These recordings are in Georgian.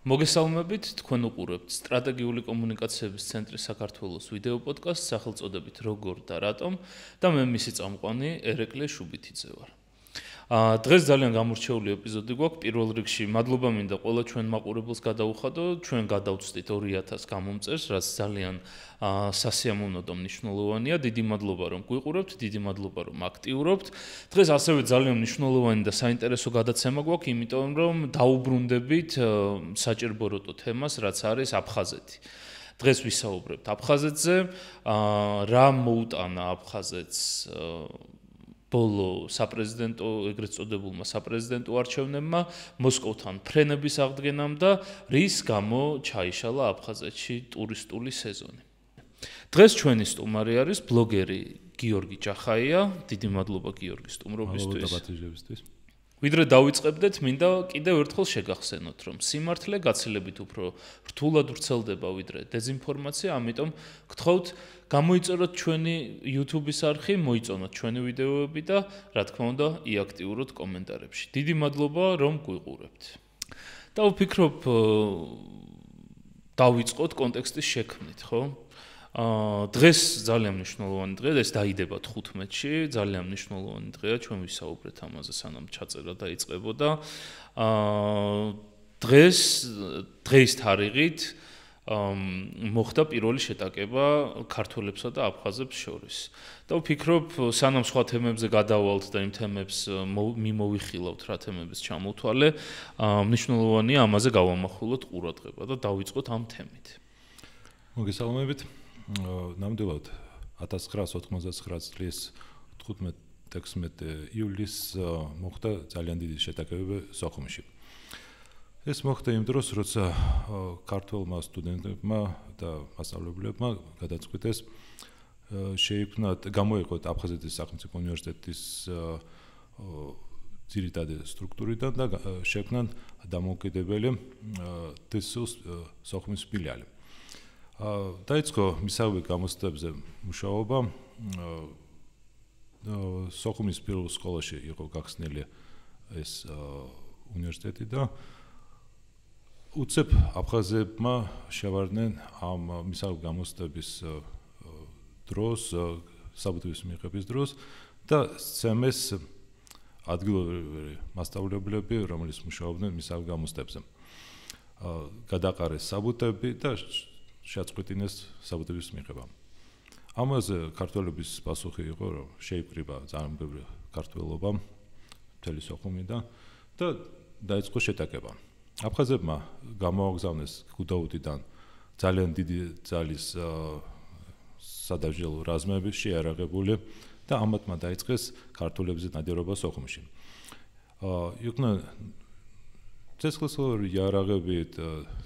მოგესალმებით, თქვენ უყურებთ სტრატეგიული კომუნიკაციების ცენტრის საქართველოს ვიდეო პოდკასტს სახელწოდებით როგორ და რატომ და მე მისი წამყვანი ერეკლე შუბითიძე ვარ. დღეს ძალიან გამორჩეული ეპიზოდი გვაქვს. პირველ რიგში მადლობა მინდა ყველა ჩვენ მაყურებელს გადაუხადო, ჩვენ გადავწვდით 2000 გამომწერს, რაც ძალიან სასიამოვნო და მნიშვნელოვანია. დიდი მადლობა რომ გვიყურებთ, დიდი მადლობა რომ აქტიურობთ. დღეს ასევე ძალიან მნიშვნელოვანი და საინტერესო გადაცემა გვაქვს, იმიტომ რომ დაუბრუნდებით საჭიროებო თემას, რაც არის აფხაზეთი. დღეს ვისაუბრებთ აფხაზეთზე, რა მოუტანა აფხაზეთს ბოლო საპრეზიდენტო ეგრეთ წოდებულმა საპრეზიდენტო არჩევნებმა, მოსკოვთან ფრენების აღდგენამ და რის გამო ჩაიშალა აფხაზეთში ტურისტული სეზონი. დღეს ჩვენი სტუმარი არის ბლოგერი გიორგი ჭახაია. დიდი მადლობა გიორგი სტუმრობისთვის. ვიდრე დავიწყებდეთ, მინდა კიდევ ერთხელ შეგახსენოთ, რომ სიმართლე გაცილებით უფრო რთულად ვრცელდება ვიდრე დეზინფორმაცია, ამიტომ გთხოვთ გამოიწეროთ ჩვენი YouTube-ის არხი, მოიწონოთ ჩვენი ვიდეოები და რა თქმა უნდა, იაქტიუროთ კომენტარებში. დიდი მადლობა, რომ გვიყურებთ. და ვფიქრობ, დავიწყოთ კონტექსტის შექმნით, ხო? დღეს ძალიან მნიშვნელოვანი დღეა, ეს დაიდება 15-ში, ძალიან მნიშვნელოვანი დღეა, ჩვენ ვისაუბრეთ ამაზე, სანამ ჩაწერა დაიწყებოდა. დღეს თარიღით მოხდა პირველი შეტაკება ქართველებსა და აფხაზებს შორის. და ვფიქრობ, სანამ სხვა თემებზე გადავალთ და იმ თემებს მიმოვიხილავთ, რა თემების ჩამოთვალე, მნიშვნელოვანია ამაზე გავამახვილოთ ყურადღება და დავიწყოთ ამ თემით. მოგესალმებით. ნამდვილად 1999 წლის 15-16 ივლისს მოხდა ძალიან დიდი შეტაკებები სოხუმში. ეს მოხდა იმ დროს, როცა ქართველმა სტუდენტებმა და მასწავლებლებმა გადაწყვიტეს გამოიყოთ აფხაზეთის სახელმწიფო უნივერსიტეტის ძირითადი სტრუქტურიდან და შექმნან დამოუკიდებელი TSU-ს სოხუმის ფილიალი. დაიწყო მისაღები გამოცდებზე მუშაობა. სოხუმის პირველ სკოლაში იყო გახსნილი ეს უნივერსიტეტი და უცებ აფხაზებმა შევარდნენ ამ მისაღები გამოცდების დროს, საბუთების მიღების დროს და სცემეს ადგილობრივი მასწავლებლები, რომლებიც მუშაობდნენ მისაღები გამოცდებზე. გადაყარეს საბუთები და შეაწყვეტინეს საბუთების მიღება. ამაზე ქართველების პასუხი იყო, რომ შეიკრიბა ძალიან ბევრი ქართველობა მთელი სოხუმიდან და დაიწყო შეტაკება. აფხაზებმა გამოაგზავნეს გუდაუთიდან ძალიან დიდი ძალის სადავჯელო რაზმები შეიარაღებული და ამათმა დაიწყეს ქართველების ნადირობა სოხუმში. იყვნენ ცეცხლსხლოვანი იარაღებით,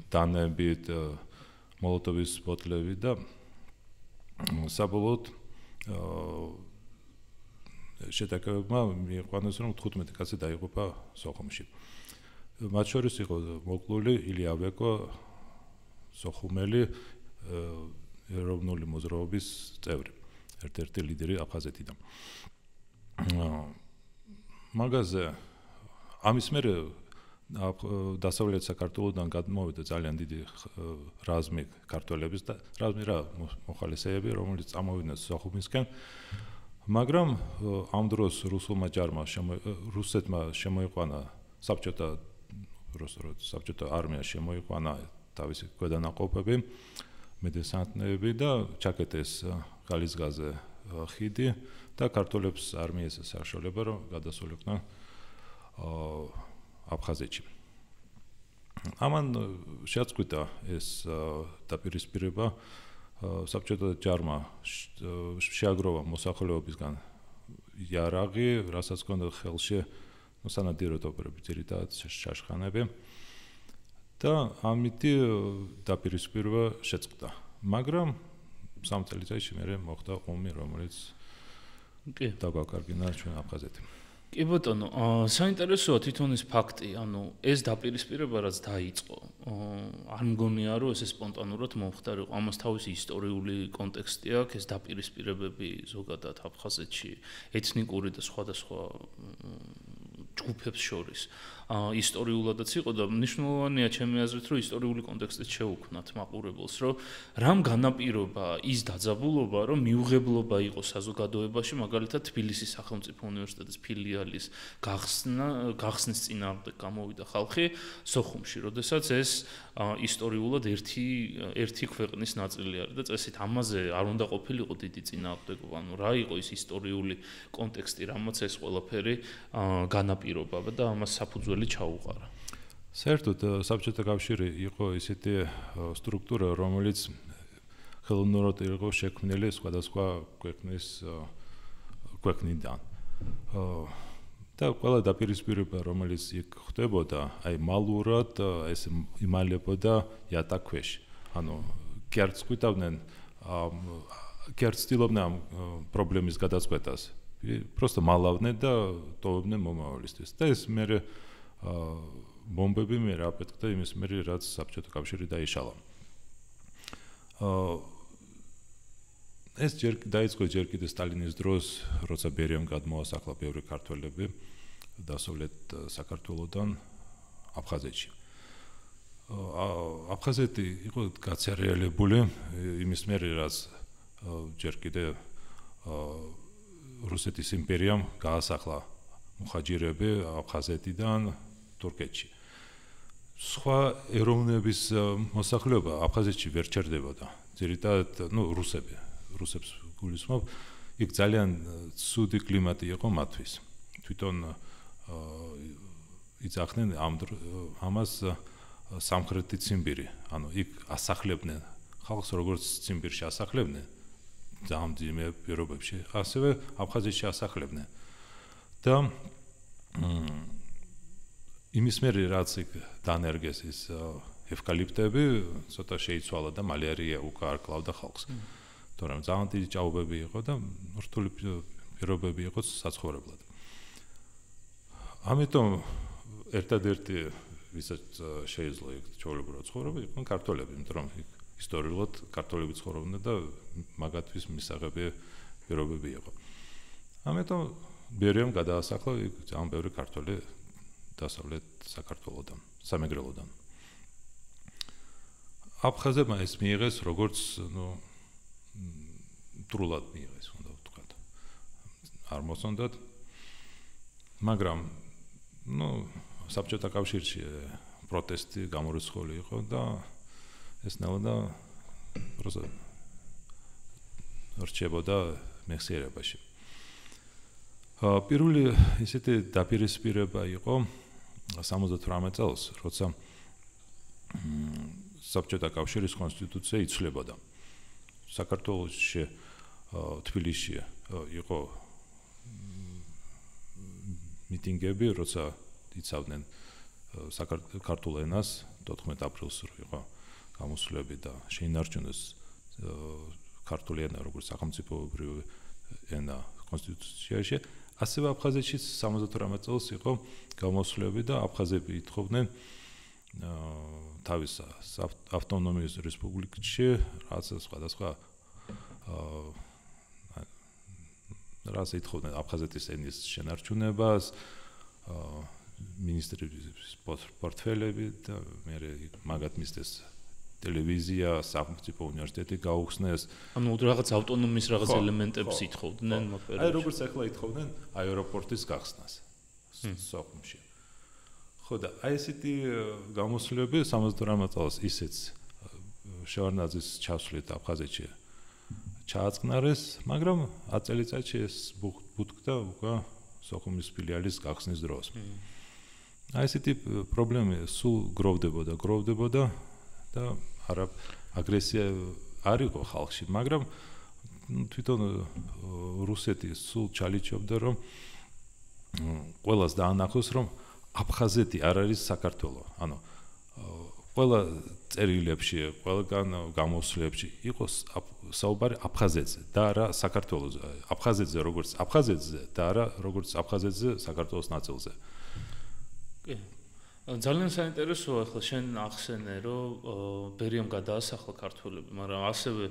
დანებით, მოლოტოვის ბოთლები და საბოლოოდ შეტაკებებმა მიიყვანეს, რომ 15 კაცი დაიღუპა სოხუმში. მათ შორის იყო მოკლული ილია ავეკო, სოხუმელი, ეროვნული მოძრაობის წევრი, ერთ-ერთი ლიდერი აფხაზეთიდან. მაგაზე ამის მერე დასავლეთ საქართველოსთან გადმოვიდა ძალიან დიდი რაზმი ქართველების და რაზმი რა მოხალისეები, რომელიც წამოვიდნენ სოხუმისკენ, მაგრამ ამ დროს რუსეთმა შემოიყვანა საბჭოთა არმია შემოიყვანა თავისი ქვედანაყოფები, მედესანტნები და ჩაკეტეს ხალისგაზე ხიდი და ქართველებს არმიას საშუალება რომ გადასულიყვნენ აფხაზეთში. ამან შეაწყვიტა ეს დაპირისპირება საბჭოთა ჯარმა შეაგროვა მოსახლეობისგან იარაღი, რასაც ჰქონდა ხელში სანადიროდ ოპერები, ძირითადად შაშხანები და ამითი დაპირისპირება შეწყდა. მაგრამ 3 წელიწადში მერე მოხდა ომი, რომელიც დაგვაკარგინა ჩვენ აფხაზეთი. კი ბატონო, საინტერესოა თვითონ ეს ფაქტი, ეს დაპირისპირება რაც დაიწყო. არ მგონია რომ ეს სპონტანურად მომხდარიყო. ამას თავისი ისტორიული კონტექსტი აქვს, ეს დაპირისპირებები ზოგადად აფხაზეთში ეთნიკური და სხვადასხვა ჯგუფებს შორის. ისტორიულადაც იყო და მნიშვნელოვანია ჩემი აზრით, რომ ისტორიული კონტექსტით შევუქმნათ მაყურებელს, რომ რამ განაპირობა ის დაძაბულობა, რომ მიუღებლობა იყო საზოგადოებაში, მაგალითად თბილისის სახელმწიფო უნივერსიტეტის ფილიალის გახსნის წინააღმდეგ გამოვიდა ხალხი სოხუმში, როდესაც ეს ისტორიულად ერთი ქვეყნის ნაწილი არის და წესით ამაზე არ უნდა ყოფილიყო დიდი წინააღმდეგობა, ანუ რა იყო ის ისტორიული კონტექსტი, რამაც ეს ყველაფერი განაპირობა და ამას საფუძველი ჩაუყარა. საერთოდ საბჭოთა კავშირი იყო ისეთი სტრუქტურა, რომელიც ხელოვნურად იყო შექმნილი სხვადასხვა ქვეყნიდან. და ყველა დაპირისპირება, რომელიც იქ ხდებოდა, აი მალურად ეს იმალებოდა იატაკქვეშ. ანუ კერძ ყვითავდნენ, კერძ ცდილობდნენ პრობლემის გადაწყვეტას. просто მალავდნენ და ტოვებდნენ მომავალისთვის. და ეს მე ბომბები მე რა პეთქდა იმის მე რაც საბჭოთა კავშირი დაიშალა. ეს დაიწყო ჯერ კიდე სტალინის დროს, როცა ბერიამ გადმოასახლა ბევრი ქართველები დასავლეთ საქართველოსდან აფხაზეთში. აფხაზეთი იყო გაცარიელებული იმის მერე რაც ჯერ კიდე რუსეთის იმპერიამ გაასახლა მუხაჯირები აფხაზეთიდან თურქეთში. სხვა ეროვნების მოსახლეობა აფხაზეთში ვერ ჩერდებოდა. ძირითადად, რუსებს გულისხმობ, იქ ძალიან ცუდი კლიმატი იყო მათთვის. თვითონ იცახდნენ ამას სამხრეთი ციმბირი, ანუ იქ ასახლებდნენ ხალხს როგორც ციმბირში ასახლებდნენ. ძალიან ძიმე პირობებში, ასევე აფხაზეთში ასახლებდნენ. და იმის მერე რაც იქ დანერგეს ის ევკალიპტები, ცოტა შეიცვალა და მალარია უკვე არ კლავდა ხალხს. თორემ ძალიან დიდი ჭაობები იყო და რთული პირობები იყო საცხოვრებლად. ამიტომ ერთადერთი ვისაც შეეძლო იქ ჩვეულებრივად ცხოვრება იყვნენ ქართველები, იმიტომ რომ ისტორიულად ქართველები ცხოვრობდნენ და მაგათთვის მისაღები პირობები იყო. ამიტომ ბერიამ გადაასახლა იქ ძალიან ბევრი ქართველი დასავლეთ საქართველოსდან, სამეგრელოდან. აფხაზებმა ეს მიიღეს როგორც დრულად მიიღეს, უნდა ვთქვათ. არ მოსონდათ, მაგრამ საბჭოთა კავშირში პროტესტი გამორიცხული იყო და ეს ნელა რჩებოდა მეხსიერებაში. პირველი ისეთი დაპირისპირება იყო 78 წელს, როცა საბჭოთა კავშირის კონსტიტუცია იცვლებოდა. საქართველოში თბილისში იყო მიტინგები, როცა იცავდნენ საქართველოს ენას 14 აპრილს იყო გამოსვლები და შეინარჩუნეს ქართული ენა როგორც სახელმწიფოებრივი ენა კონსტიტუციაში. ასევე აფხაზეთში 78 წელს იყო გამოსვლები და აფხაზები ითხოვდნენ თავის ავტონომიის რესპუბლიკაში, რაც სხვადასხვა რაც ითხოვდნენ აფხაზეთის ენის შენარჩუნებას, მინისტრების პორტფელები და მე მაგათ მისცეს ტელევიზია, სახელმწიფო უნივერსიტეტი გაუხსნეს. ანუ რაღაც ავტონომიის რაღაც ელემენტებს ითხოვდნენ აი როგორც ახლა ითხოვდნენ აეროპორტის გახსნას სოხუმში. ხო და აი ესეთი გამოსვლები 78 წელს ისეც შევარდნაძის ჩასვლით აფხაზეთში ჩააწყნარეს, მაგრამ 10 წელიწადში ეს ბუთქდა უკვე სოხუმის ფილიალის გახსნის დროს. აი ესეთი პრობლემები სულ გროვდებოდა და არა აგრესია არ იყო ხალხში, მაგრამ თვითონ რუსეთი სულ ჩალიჩობდა, რომ ყველას დაანახოს, რომ აფხაზეთი არ არის საქართველო. ანუ ყველა წერილებში, ყველგან გამოსვლებში იყოს საუბარი აფხაზეთზე და არა საქართველოზე. აფხაზეთზე როგორც აფხაზეთზე და არა როგორც აფხაზეთზე საქართველოს ნაწილზე. კი. ძალიან საინტერესოა ახლა შენ ახსენე რომ ბერიამ გადაასახლა ქართველები, მაგრამ ასევე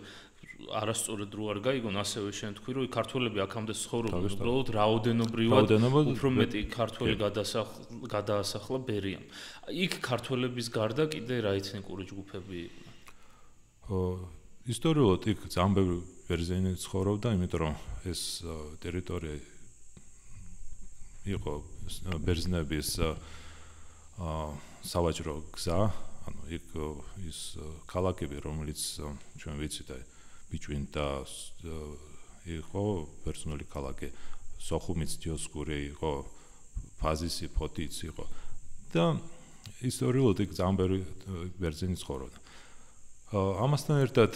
არასწორად რო არ გაიგონ, ასევე შენ თქვი რომ ქართველები აქამდე ცხოვრობდნენ, უბრალოდ რაოდენობრივად უფრო მეტი ქართველი გადაასახლა ბერიამ. იქ ქართველების გარდა კიდე რა ეთნიკური ჯგუფები იყვნენ? ისტორიულად იქ ძალიან ბევრი ბერძენი ცხოვრობდა, იმიტომ რომ ეს ტერიტორია იყო ბერძნების სავაჭრო გზა, ანუ იქ ის ქალაქები, რომელიც ჩვენ ვიცით, ბიჭვინ და იყო პერსონალი ქალაქი, სოხუმიც, დიოსკური იყო, ფაზისი, ფოთიც იყო და ისტორიულად იქ ძალიან ბევრი ბერძენი ცხოვრობდა. ამასთან ერთად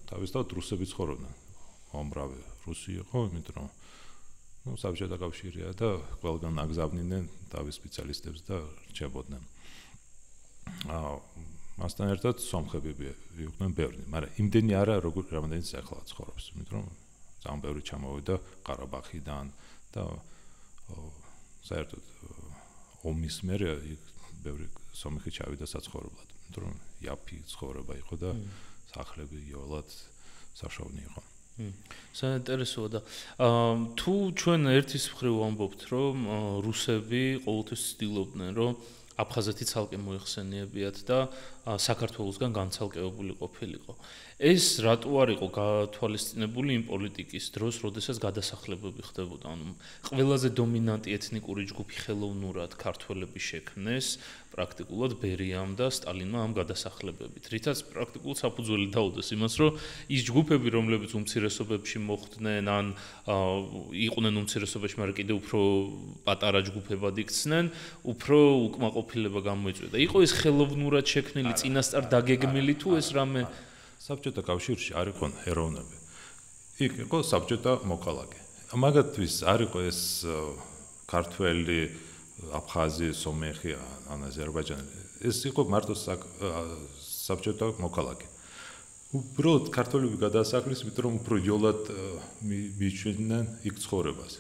თავისთავად რუსები ცხოვრობდნენ. უამრავი რუსი იყო, იმიტომ რომ საბჭოთა კავშირია და ყველგან აგზავნიდნენ თავის სპეციალისტებს და რჩებოდნენ. მასთან ერთად სომხები იყვნენ ბევრი, მაგრამ იმდენი არა, რამდენიც ახლა ცხოვრობს, იმიტომ რომ ძალიან ბევრი ჩამოვიდა ყარაბაღიდან და საერთოდ ომის მერე ბევრი სომხი ჩავიდა საცხოვრებლად, იმიტომ რომ იაფი ცხოვრება იყო და სახლები იოლად საშოვნი იყო. საინტერესოა და თუ ჩვენ ერთის მხრივ ვამბობთ, რომ რუსები ყოველთვის ცდილობდნენ, რომ აფხაზეთი ცალკე მოიხსენიებიათ და საქართველოსგან განცალკევებული ყოფილიყო. ეს რატო არ იყო გათვალისწინებული იმ პოლიტიკის დროს, როდესაც გადასახლებები ხდებოდა? ანუ ყველაზე დომინანტი ეთნიკური ჯგუფი ხელოვნურად ქართველები შექმნეს პრაქტიკულად ბერიამ და სტალინმა ამ გადასახლებებით. რითაც პრაქტიკულად საფუძველი დაუდეს იმას, რომ ის ჯგუფები, რომლებიც უმცირესობებში მოხვდნენ, ან იყვნენ უმცირესობაში, მაგრამ კიდევ უფრო პატარა ჯგუფებად იქცნენ, უფრო უკმაყოფილება გამოიწვია. იყო ეს ხელოვნურად შექმნილი წინასწარ დაგეგმილი თუ ეს რამე საბჭოთა კავშირში არ იყო ეროვნები. იქ იყო საბჭოთა მოქალაქე. მაგათთვის არ იყო ეს ქართველი, აფხაზი, სომეხი, ან აზერბაიჯანი. ეს იყო მარტო საბჭოთა მოქალაქე. უბრალოდ ქართველები გადაასახლეს, იმიტომ რომ უფრო იოლად მიიჩვენდნენ იქ ცხოვრებას.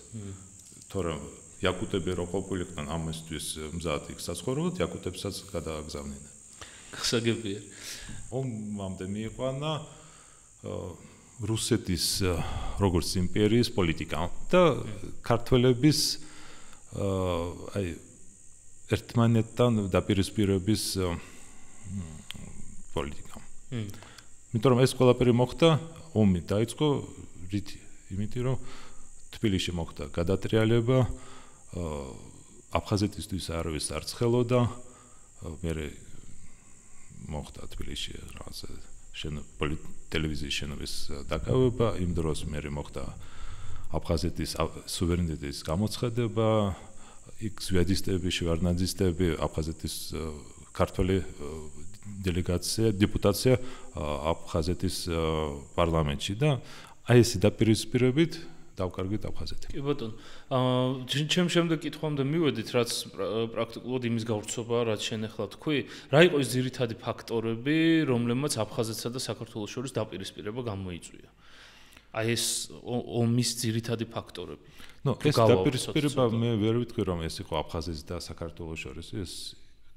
თორემ იაკუტები რო ყოფილიყვნენ ამისთვის მზად იქ საცხოვრებლად, იაკუტებსაც გადააგზავნიდნენ. გასაგებია. ომამდე მიიყვანა რუსეთის როგორც იმპერიის პოლიტიკა და ქართველების აი ერთმანეთთან დაპირისპირების პოლიტიკა. იმიტომ რომ ეს ყველაფერი მოხდა, ომი დაიწყო რითი? იმიტომ რომ თბილისში მოხდა გადატრიალება, აფხაზეთისთვის არავის არ ცხელოდა, მერე მოხდა თბილისში რაღაცა ტელევიზიის შენობის დაკავება, იმ დროს მერე მოხდა აფხაზეთის სუვერენიტეტის გამოცხადება, იქ სვედისტები, შვარნაძისტები, აფხაზეთის ქართველი დელეგაცია, დეპუტაცია აფხაზეთის პარლამენტში და აი ეს დაპირისპირებით დავკარგეთ აფხაზეთი. კი ბატონო, ჩემ შემდეგ კითხვამდე მივედით, რაც პრაქტიკულად იმის გავრცობა, რაც შენ ახლა თქვი, რა იყო ის ძირითადი ფაქტორები, რომლებმაც აფხაზეთსა და საქართველოს შორის დაპირისპირება გამოიწვია? აი ეს ომის ძირითადი ფაქტორები. ეს დაპირისპირება მე ვერ ვიტყვი, რომ ეს იყო აფხაზეთის და საქართველოს შორის, ეს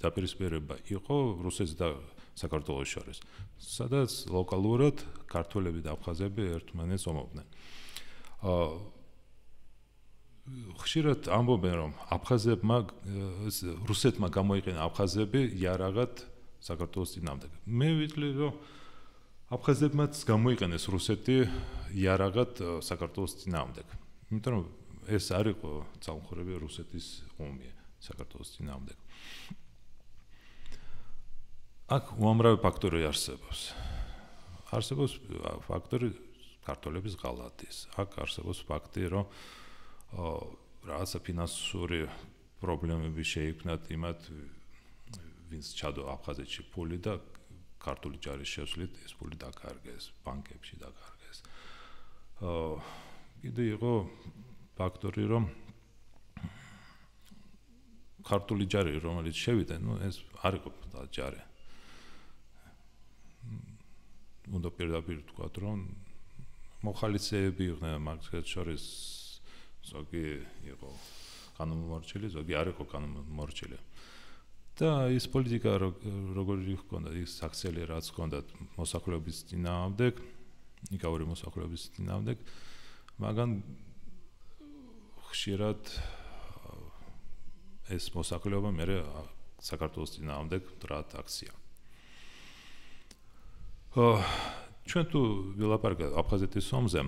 დაპირისპირება იყო რუსეთის და საქართველოს შორის, სადაც ლოკალურად ქართველები და აფხაზები ერთმანეთს ომობდნენ. ხშირად ამბობენ, რომ აფხაზებმა რუსეთმა გამოიყენა აფხაზები იარაღად საქართველოს წინააღმდეგ. მე ვიტყვი, რომ აფხაზებმაც გამოიყენეს რუსეთი იარაღად საქართველოს წინააღმდეგ. იმიტომ რომ ეს არ იყო ძალმხრივი რუსეთის ომი საქართველოს წინააღმდეგ. აქ უამრავი ფაქტორი არსებობს. არსებობს ფაქტორი ქართველების ღალატის. აქ არსებობს ფაქტი, რომ რაღაცა ფინანსური პრობლემები შეიქმნათ იმათ, ვინც ჩადო აფხაზეთში ფული და ქართული ჯარის შესვლით ეს ფული დაკარგეს, ბანკებში დაკარგეს. კიდე იყო ფაქტორი, რომ ქართული ჯარი, რომელიც შევიდა, ეს არ იყო ჯარი. უნდა პირდაპირ ვთქვა, რომ მოხალისეები იყვნენ, მაგათ შორის ზოგი იყო კანონმორჩილი, ზოგი არ იყო კანონმორჩილი. და ის პოლიტიკა როგორი ჰქონდა, ის აქციელი რაც ჰქონდა მოსახლეობის წინააღმდეგ, იკავური მოსახლეობის წინააღმდეგ, მაგრამ ხშირად ეს მოსახლეობა მე საქართველოს წინააღმდეგ მტრად აქცია. ჩვენ თუ ვილაპარაკებთ აფხაზეთის ომზე,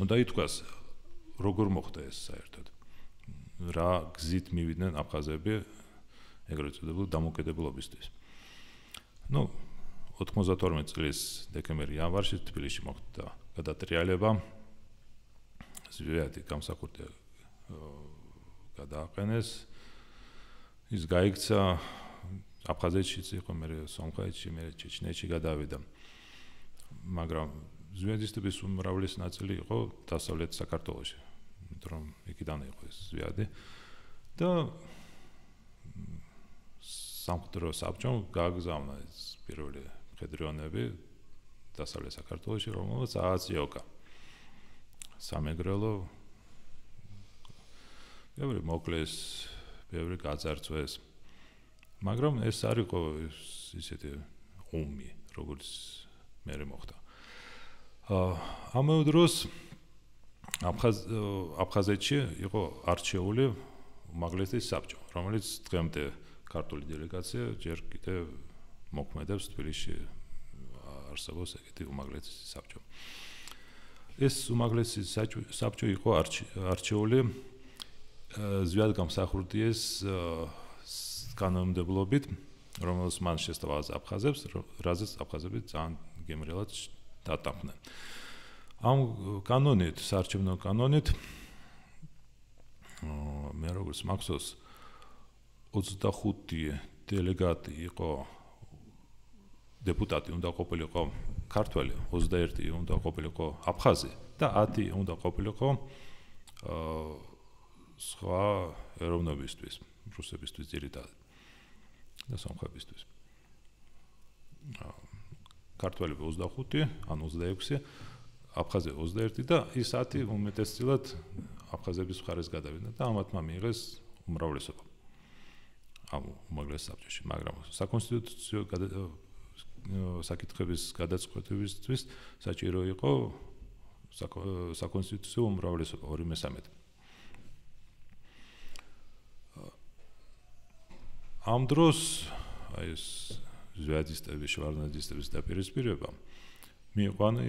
უნდა ითქვას, როგორ მოხდა ეს საერთოდ. რა გზით მივიდნენ აფხაზები ეგრეთ წოდებული დამოუკიდებლობისთვის. 92 წლის დეკემბერ-იანვარში თბილისში მოხდა გადატრიალება. ზვიადი გამსახურდია გადააყენეს. ის გაიქცა აფხაზეთშიც იყო, მე სომხეთში, მე ჩეჩნეთში გადავიდა. მაგრამ ზვიადისტების უმრავლესი ნაწილი იყო დასავლეთ საქართველოში, იმიტომ რომ იქიდან იყო ეს ზვიადი და სამხედრო საბჭომ გააგზავნა ეს პირველი მხედრიონები დასავლეთ საქართველოში, რომელსაც ააწიოკა სამეგრელო, ბევრი მოკლეს, ბევრი გაძარცვეს. მაგრამ ეს არ იყო ისეთი ომი, როგორც მე მოხდა. ამავე დროს აფხაზეთში იყო არჩეული უმაღლესი საბჭო, რომელიც დღემდე ქართული დელეგაცია ჯერ კიდევ მოქმედებს თბილისში არსებობს ეგეთი უმაღლესი საბჭო. ეს უმაღლესი საბჭო იყო არჩეული ზვიადგამსახურდიეს კანონმდებლობით, რომელსაც მან შესთავაზა აფხაზებს, რაზეც აფხაზები ძალიან გემრიელად დატანხნენ. ამ კანონით, საარჩევნო კანონით მე როგორც მახსოვს 25 დელეგატი იყო დეპუტატი უნდა ყოფილიყო ქართველი, 21 უნდა ყოფილიყო აფხაზი და 10 უნდა ყოფილიყო სხვა ეროვნებისთვის, რუსებისთვის ძირითადად და სომხებისთვის. ქართველები 25, ან 26, აფხაზი 21 და ის 10 უმეტესწილად აფხაზების მხარეს გადავიდნენ და ამათმა მიიღეს უმრავლესობა ამ უმაღლეს საბჭოში, მაგრამ საკონსტიტუციო საკითხების გადაწყვეტებისთვის საჭირო იყო საკონსტიტუციო უმრავლესობა 2/3. ამ დროს ეს ზვიადისტების, შვარნაძისტების დაპირისპირება მიიყვანა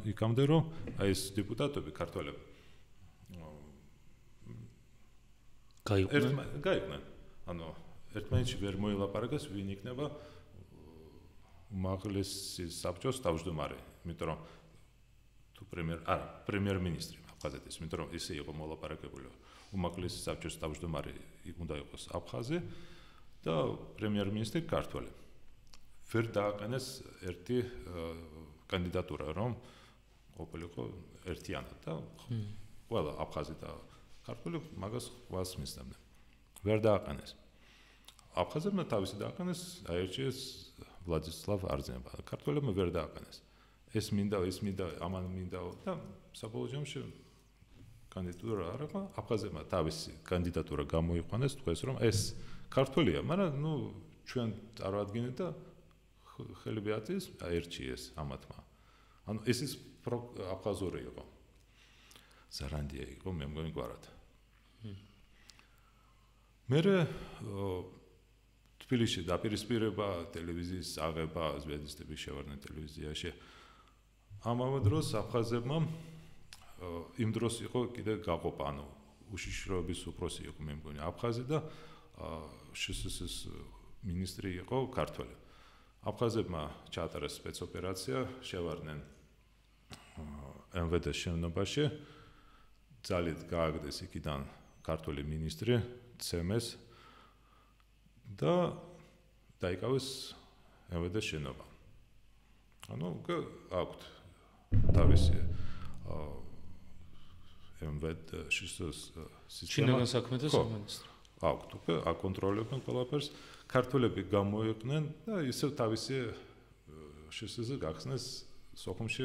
იქამდე, რომ ეს დეპუტატები ქართველები გაიყვნენ. ანუ ერთმანეთში ვერ მოილაპარაკეს, ვინ იქნება უმაღლესი საბჭოს თავმჯდომარე, იმიტომ რომ თუ პრემიერ-მინისტრი აფხაზეთის, იმიტომ რომ ისე იყო მოლაპარაკებული, უმაღლესი საბჭოს თავმჯდომარე უნდა იყოს აფხაზი და პრემიერ-მინისტრი ქართველი. ვერ დააყენეს ერთი კანდიდატურა, რომ ყოფილიყო ერთიანად და ყველა აფხაზი და ქართველი მაგას ყველას მისდევდნენ. ვერ დააყენეს. აფხაზებმა თავისი დააყენეს, აირჩიეს ვლადისლავ არძენება. ქართველებმა ვერ დააყენეს. ეს მინდა, ამან მინდა და საბოლოო ჯამში კანდიდატურა არ იყო. აფხაზებმა თავისი კანდიდატურა გამოიყვანეს, თქვეს რომ ეს ქართველია, მაგრამ ჩვენ წარმოადგენთ და ხელბიატის აირჩიეს ამათმა. ანუ ეს ის აფხაზური იყო. ზარანდია იყო, მე მგონი გვარად. მერე თბილისში დაპირისპირება, ტელევიზიის აღება, ზვიადისტების შევარდნა ტელევიზიაში. ამავე დროს აფხაზებმა იმ დროს იყო კიდე გაყოფა, ანუ უშიშროების უფროსი იყო, მე მგონი აფხაზი და შსს მინისტრი იყო ქართველი. აფხაზებმა ჩაატარეს სპეცოპერაცია, შევარდნენ MVD შენობაში, ძალით გააგდეს იქიდან ქართველი მინისტრი, ცემეს და დაიკავეს MVD შენობა. ანუ აქვთ თავისი MVD შსს სისტემა. ჩინական საქმეთა სამინისტრო. აქვთ უკვე აკონტროლებენ ყველაფერს. ქართველები გამოიყვნენ და ისევ თავისი შსს გახსნეს სოხუმში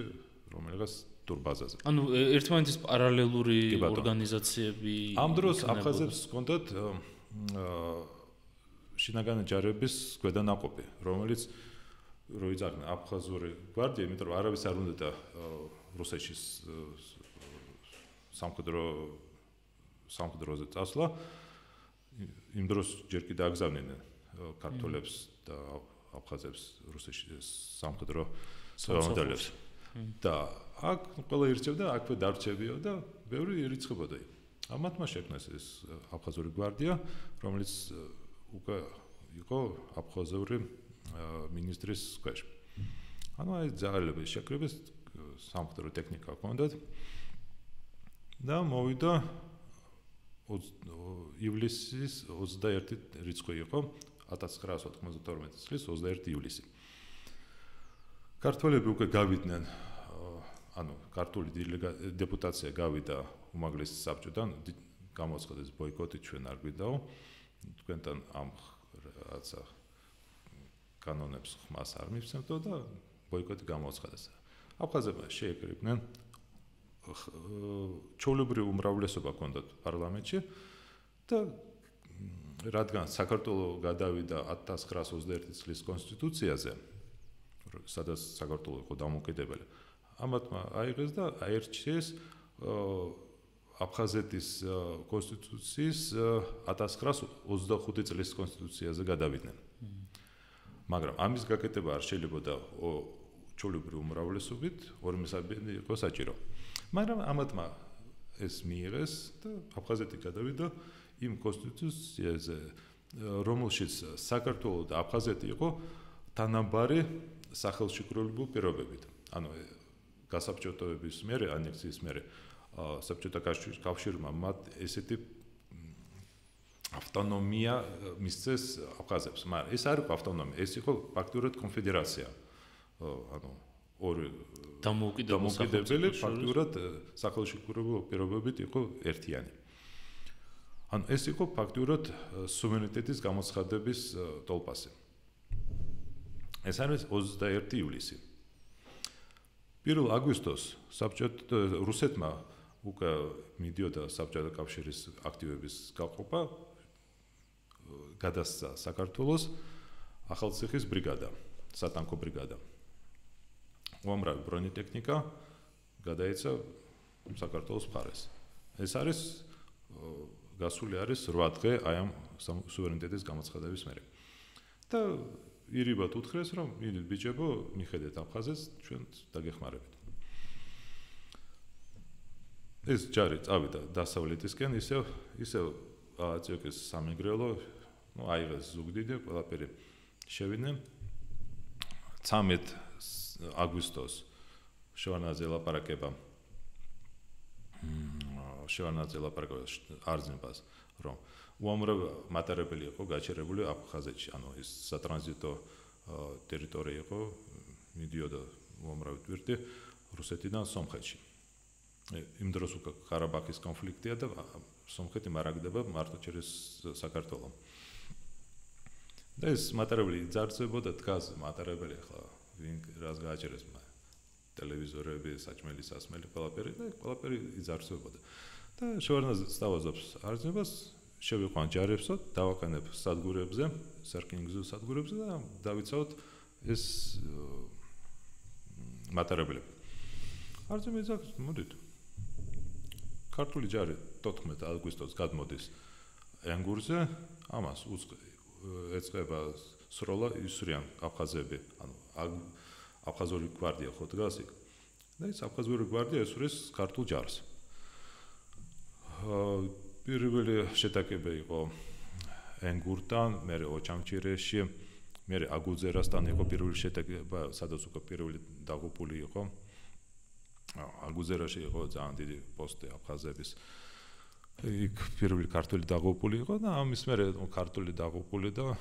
რომელიღაც ტურბაზაზე. ანუ ერთმანეთის პარალელური ორგანიზაციები ამ დროს აფხაზებს ჰქონდათ შინაგანი ჯარების გვედანაყოფი, რომელიც როიძახნა აფხაზური გვარდია, იმიტომ რომ არავის არ უნდა და რუსეთში სამხედროზე წასვლა, იმ დროს ჯერ კიდევ აგზავნიდნენ ქართველებს და აფხაზებს რუსეთში სამხედრო სამომავლოებს. და აქ ყველა ირჩევდა, აქვე დარჩებიო და ბევრი ირიცხებოდა. ამათმა შექმნეს ეს აფხაზური გვარდია, რომელიც უკვე იყო აფხაზური მინისტრის ქვეშ. ანუ ეს ძალების შეკრების სამხედრო ტექნიკა ჰქონდათ და მოვიდა ივლისის 21 რიცხვი იყო 1992 წლის 21 ივლისი. ქართველები უკვე გავიდნენ, ანუ ქართული დეპუტაცია გავიდა უმაღლესი საბჭოდან, გამოცხადეს ბოიკოტი, ჩვენ არ გვიდაო, თქვენთან ამ რაცა კანონებს ხმას არ მივცემთო და ბოიკოტი გამოცხადეს. აფხაზებმა შეეკრიბნენ, ჩვეულებრივი უმრავლესობა ჰქონდათ პარლამენტში და რადგან საქართველოს გადავიდა 1921 წლის კონსტიტუციაზე, სადაც საქართველოს იყო დამოუკიდებელი, ამათმა აიღეს და აერჩიეს აფხაზეთის კონსტიტუციის 1925 წლის კონსტიტუციაზე გადავიდნენ. მაგრამ ამის გაკეთება არ შეიძლებოდა ჩვეულებრივი უმრავლესობით, 2/3 იყო საჭირო. მაგრამ ამათმა ეს მიიღეს და აფხაზეთი გადავიდა იმ კონსტიტუციაზე, რომელშიც საქართველოს და აფხაზეთი იყო თანაბარი სახელშეკრულებულ პირობებით. ანუ გასაბჭოების მერე, ანექსიის მერე, საბჭოთა კავშირმა მათ ესეთი ავტონომია მისცეს აფხაზებს, მაგრამ ეს არ იყო ავტონომია, ეს იყო ფაქტურად კონფედერაცია. ანუ ორი დამოუკიდებელი ფაქტურად სახელშეკრულებულ პირობებით იყო ერთიანი. ანუ ეს იყო ფაქტურად სუვერენიტეტის გამოცხადების ტოლპასი. ეს არის 21 ივლისი. 1 აგვისტოს რუსეთმა უკვე მიდიოდა საბჭოთა კავშირის აქტივების გაყოფა, გადასცა საქართველოს ახალციხის ბრიგადა, სატანკო ბრიგადა. უამრავი ბრონეტექნიკა გადაეცა საქართველოს მხარეს. ეს არის გასული არის 8 დღე აი ამ სუვერენიტეტის გამოცხადების მერე. და ირიბად უთხრეს, რომ მიდით ბიჭებო, მიხედეთ აფხაზეთს, ჩვენ დაგეხმარებით. ეს ჯარი წავიდა დასავლეთისკენ, ისევ აწიოკეს სამეგრელო, აიღეს ზუგდიდი, ყველაფერი შევიდნენ. 13 აგვისტოს შევანაძე ლაპარაკება არძნებას, რომ უამრავი მატარებელი იყო გაჩერებული აფხაზეთში, ანუ ეს სატრანზიტო ტერიტორია იყო, მიდიოდა უამრავი ტვირთი რუსეთიდან სომხეთში. იმ დროს უკვე ყარაბაღის კონფლიქტია და სომხეთი მარაგდება მარტო через საქართველოს. და ეს მატარებელი იძარცვებოდა, დგას მატარებელი ახლა ვინ რას გააჩერეს, ტელევიზორები, საჭმელი, სასმელი, ყველაფერი და ყველაფერი იძარცვებოდა. და შევარნაძე სთავაზობს არძნებას, შევიყვან ჯარებსო, დავაყენებ სადგურებზე, სარკინიგზო სადგურებზე და დავიცავთ ეს მატარებლები. არძნები ძახს, მოდით. ქართული ჯარი 14 აგვისტოს გადმოდის ენგურზე, ამას ეწყება სროლა, ისვრიან აფხაზები, ანუ აფხაზური გვარდია ხო დგას იქ. და ეს აფხაზური გვარდია ესვრის ქართულ ჯარს. პირველი შეტაკება იყო ენგურთან, მერე ოჩამჩირეში, მერე აგუძერასთან იყო პირველი შეტაკება, სადაც უკვე პირველი დაღუპული იყო. აგუზერაში იყო ძალიან დიდი პოსტი აფხაზების. იქ პირველი ქართული დაღუპული იყო და ამის მერე ქართული დაღუპული და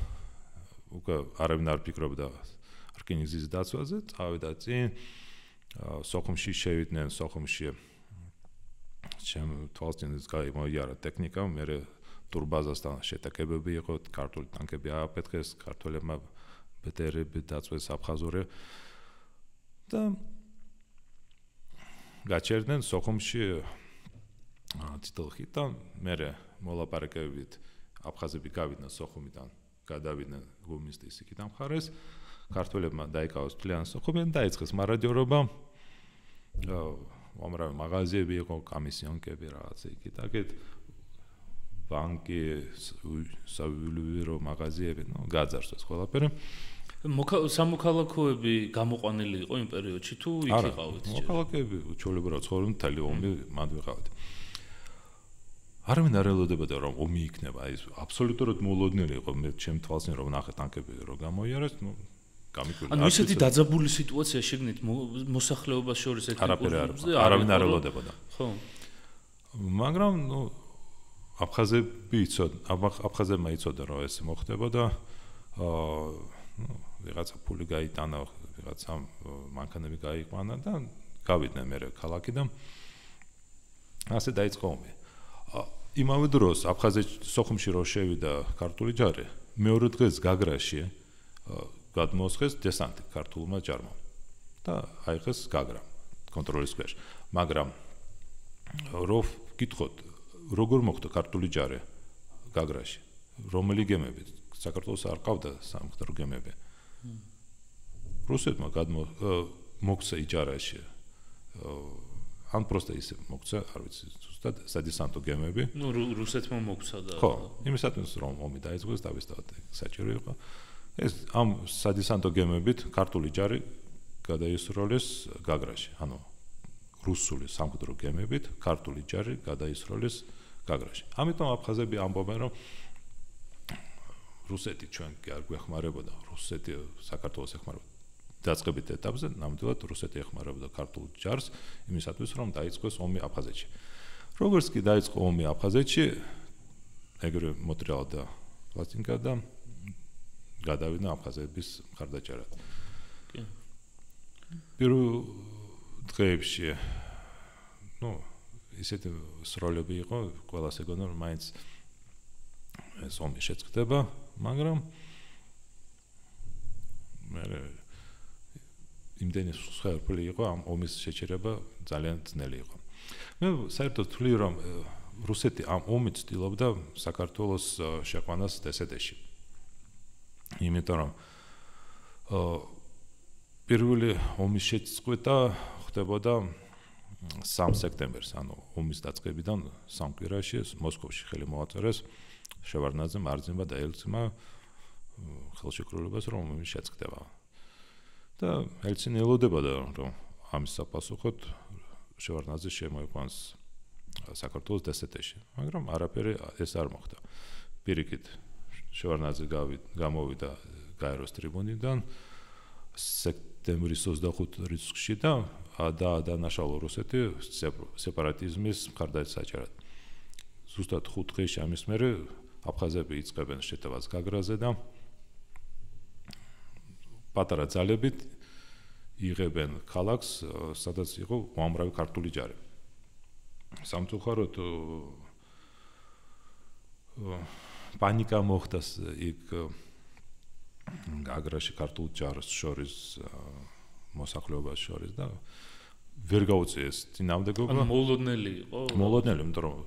უკვე არავინ არ ფიქრობდა რკინიგზის დაცვაზე, წავიდა წინ, სოხუმში შევიდნენ, სოხუმში ჩემ თვალწინებს გამოიარა ტექნიკა, მერე ტურბაზასთან შეტაკებები იყო, ქართული ტანკები ააფეთქეს, ქართველებმა ბეტერები დაწვეს აფხაზური და გაჩერდნენ სოხუმში თითოხიდან, მერე მოლაპარაკებით აფხაზები გავიდნენ სოხუმიდან გადავიდნენ გუმისტის იქიდან მხარეს, ქართველებმა დაიკავეს თლიანი სოხუმი და დაიწყეს მარადიორობა. უამრავი მაღაზიები იყო, კომისიონკები რაღაცა იქით-აქეთ, ბანკი, საუვილო მაღაზიები, გაძარცვეს ყველაფერი. სამოქალაქოები გამოყვანილი იყო იმ პერიოდში თუ იქ იყავით? მოქალაქეები ჩვეულებრივად ცხოვრობდნენ მთელი ომი მანდ ვიყავით. არავინ არ ელოდებოდა რომ ომი იქნება, აი აბსოლუტურად მოულოდნელი იყო მე ჩემ თვალსინ რომ ნახე ტანკები რომ გამოიარეს, გამიკვირდა. ანუ ისეთი დაძაბული სიტუაცია შეგნით მოსახლეობას შორის არავინ არ ელოდებოდა. ხო. მაგრამ აფხაზებმა იცოდა რომ ეს მოხდებოდა. ვიღაცა ფული გაიტანა, ვიღაცა მანქანები გაიყვანა და გავიდნენ მე ქალაქიდან. ასე დაიწყო ომი. იმავე დროს აფხაზეთში სოხუმში რო შევიდა ქართული ჯარი, მეორე დღეს გაგრაში გადმოსხეს დესანტი ქართულმა ჯარმა და აიღეს გაგრა კონტროლის ქვეშ. მაგრამ რო გითხოთ, როგორ მოხდა ქართული ჯარი გაგრაში? რომელი გემებით? საქართველოს არ ყავდა სამხედრო გემები. რუსეთმა მოგცა იჯარაში. ან პროსტა ისე მოგცა, არ ვიცი, ზუსტად სადესანტო გემები. რუსეთმა მოგცა და ხო, იმისათვის რომ ომი დაიწყოს, დავისწავთ, საჭირო იყო. ეს ამ სადესანტო გემებით ქართული ჯარი გადაისროლეს გაგრაში. ანუ რუსული სამხედრო გემებით ქართული ჯარი გადაისროლეს გაგრაში. ამიტომ აფხაზები ამბობენ რომ რუსეთი ჩვენ კი არ გვეხმარებოდა, რუსეთი საქართველოს ეხმარებოდა. დაწყებით ეტაპზე ნამდვილად რუსეთი ეხმარებოდა ქართულ ჯარს იმისათვის რომ დაიწყოს ომი აფხაზეთში. როგორც კი დაიწყო ომი აფხაზეთში, ეგრევე მოტრიალდა პლასტინკა და გადავიდა აფხაზების მხარდაჭერად. კი. პირველ დღეებში ისეთი სროლები იყო, ყველას ეგონა რომ მაინც ეს ომი შეწყდება, მაგრამ მე იმდენი მსხვერპლი იყო ამ ომის შეჩერება ძალიან ძნელი იყო. მე საერთოდ ვთვლი რომ რუსეთი ამ ომით ცდილობდა საქართველოს შეყვანას დსთ-ში. იმიტომ რომ პირველი ომის შეწყვეტა ხდებოდა 3 სექტემბერს, ანუ ომის დაწყებიდან 3 კვირაში მოსკოვში ხელი მოაწერეს შევარდნაძემ, არძიმმა და ელცინმა ხელშეკრულებას რომ ომი შეწყდება. და ელცინი ელოდებოდა რომ ამის საპასუხოდ შევარდნაძე შემოიყვანს საქართველოს დსთ-ში, მაგრამ არაფერი ეს არ მოხდა. პირიქით შევარდნაძე გამოვიდა გაეროს ტრიბუნიდან სექტემბრის 25 რიცხვში და დაანაშაულა რუსეთი სეპარატიზმის მხარდაჭერად. ზუსტად 5 დღეში ამის მერე აფხაზები იწყებენ შეტევას გაგრაზე და პატარა ძალებით იღებენ ქალაქს, სადაც იყო უამრავი ქართული ჯარი. სამწუხაროდ პანიკა მოხდა იქ გაგრაში ქართულ ჯარს შორის, მოსახლეობას შორის და ვერ გაუწიეს წინამდებობა. ანუ მოულოდნელი იყო. მოულოდნელი, იმიტომ რომ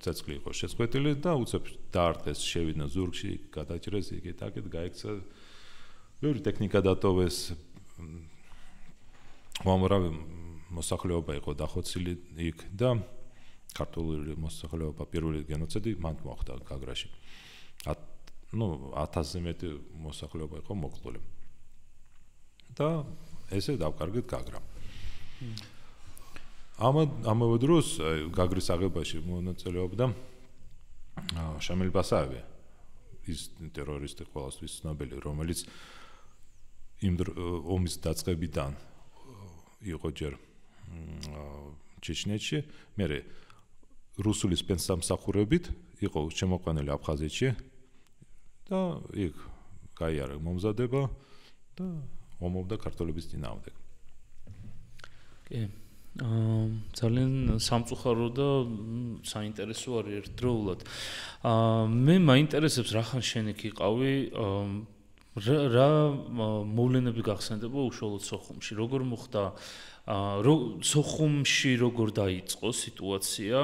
ცეცხლი იყო შეწყვეტილი და უცებ დაარტყეს, შევიდნენ ზურგში, გადაჭრეს იქით-აქეთ, გაიქცა ბევრი ტექნიკა დატოვეს. უამრავი მოსახლეობა იყო დახოცილი იქ და ქართული მოსახლეობა პირველი გენოციდი მან მოხდა გაგრაში. 1000-ზე მეტი მოსახლეობა იყო მოკლული. და ესე დავკარგეთ გაგრა. ამავე დროს გაგრის აღებაში მონაწილეობდა შამილ ბასაევი, ის ტერორისტი ყველასთვის ცნობილი, რომელიც იმ ომის დაწყებიდან იყო ჯერ ჩეჩნეთში, მერე რუსული სპეცსამსახურებით იყო შემოყვანილი აფხაზეთში და იქ გაიარა მომზადება და ომობდა ქართველების წინააღმდეგ. კი. ძალიან სამწუხარო და საინტერესო არის ერთდროულად. მე მაინტერესებს რახან შენ იქ იყავი, რა მოვლენები გახსენდება უშუალოდ სოხუმში, როგორ მოხდა სოხუმში როგორ დაიწყო სიტუაცია,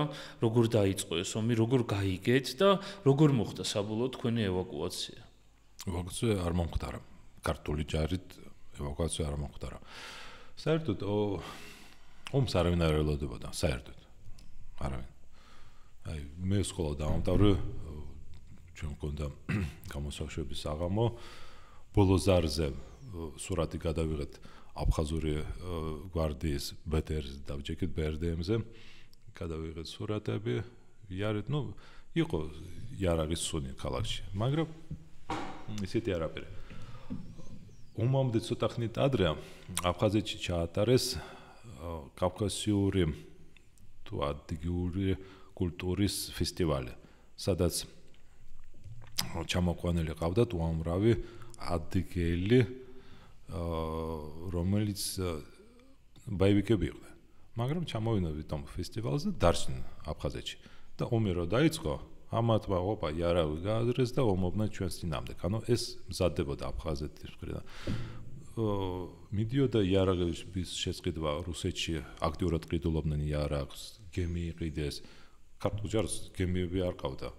როგორ დაიწყო ეს ომი, როგორ გაიგეთ და როგორ მოხდა საბოლოოდ თქვენი ევაკუაცია? ევაკუაცია არ მომხდარა. ქართული ჯარით ევაკუაცია არ მომხდარა. საერთოდ ომს არავინ არ ელოდებოდა, საერთოდ. არავინ. აი მე სკოლა დავამთავრე, ჩვენ მქონდა გამოსაშვების საღამო, ბოლო ზარზე სურათი გადავიღეთ აფხაზური გვარდიის ბტრ-ს დავჭიქით BRDM-ზე, გადავიღეთ სურათები, იარეთ, იყო იარაღის სუნი ქალაქში, მაგრამ ისეთი არაფერი. ომამდე ცოტა ხნით ადრე აფხაზეთში ჩაატარეს კავკასიური თუ ადგილური კულტურის ფესტივალი, სადაც ჩამოყვანილი ყავდათ უამრავი ადგილი, რომელიც ბაივიკები იყვნენ. მაგრამ ჩამოვიდნენ ამ ფესტივალზე დარჩნენ აფხაზეთში და ომი რო დაიწყო, ამათმა ოპა იარაღი გაადრეს და ომობდნენ ჩვენს წინამდე. ანუ ეს მზადდებოდა აფხაზეთის მხრიდან. მიდიოდა იარაღების შეწყდა რუსეთში, აქტიურად ყიდულობდნენ იარაღს, გემი იყიდეს. ქართულ ჯარს გემები არ ყავდა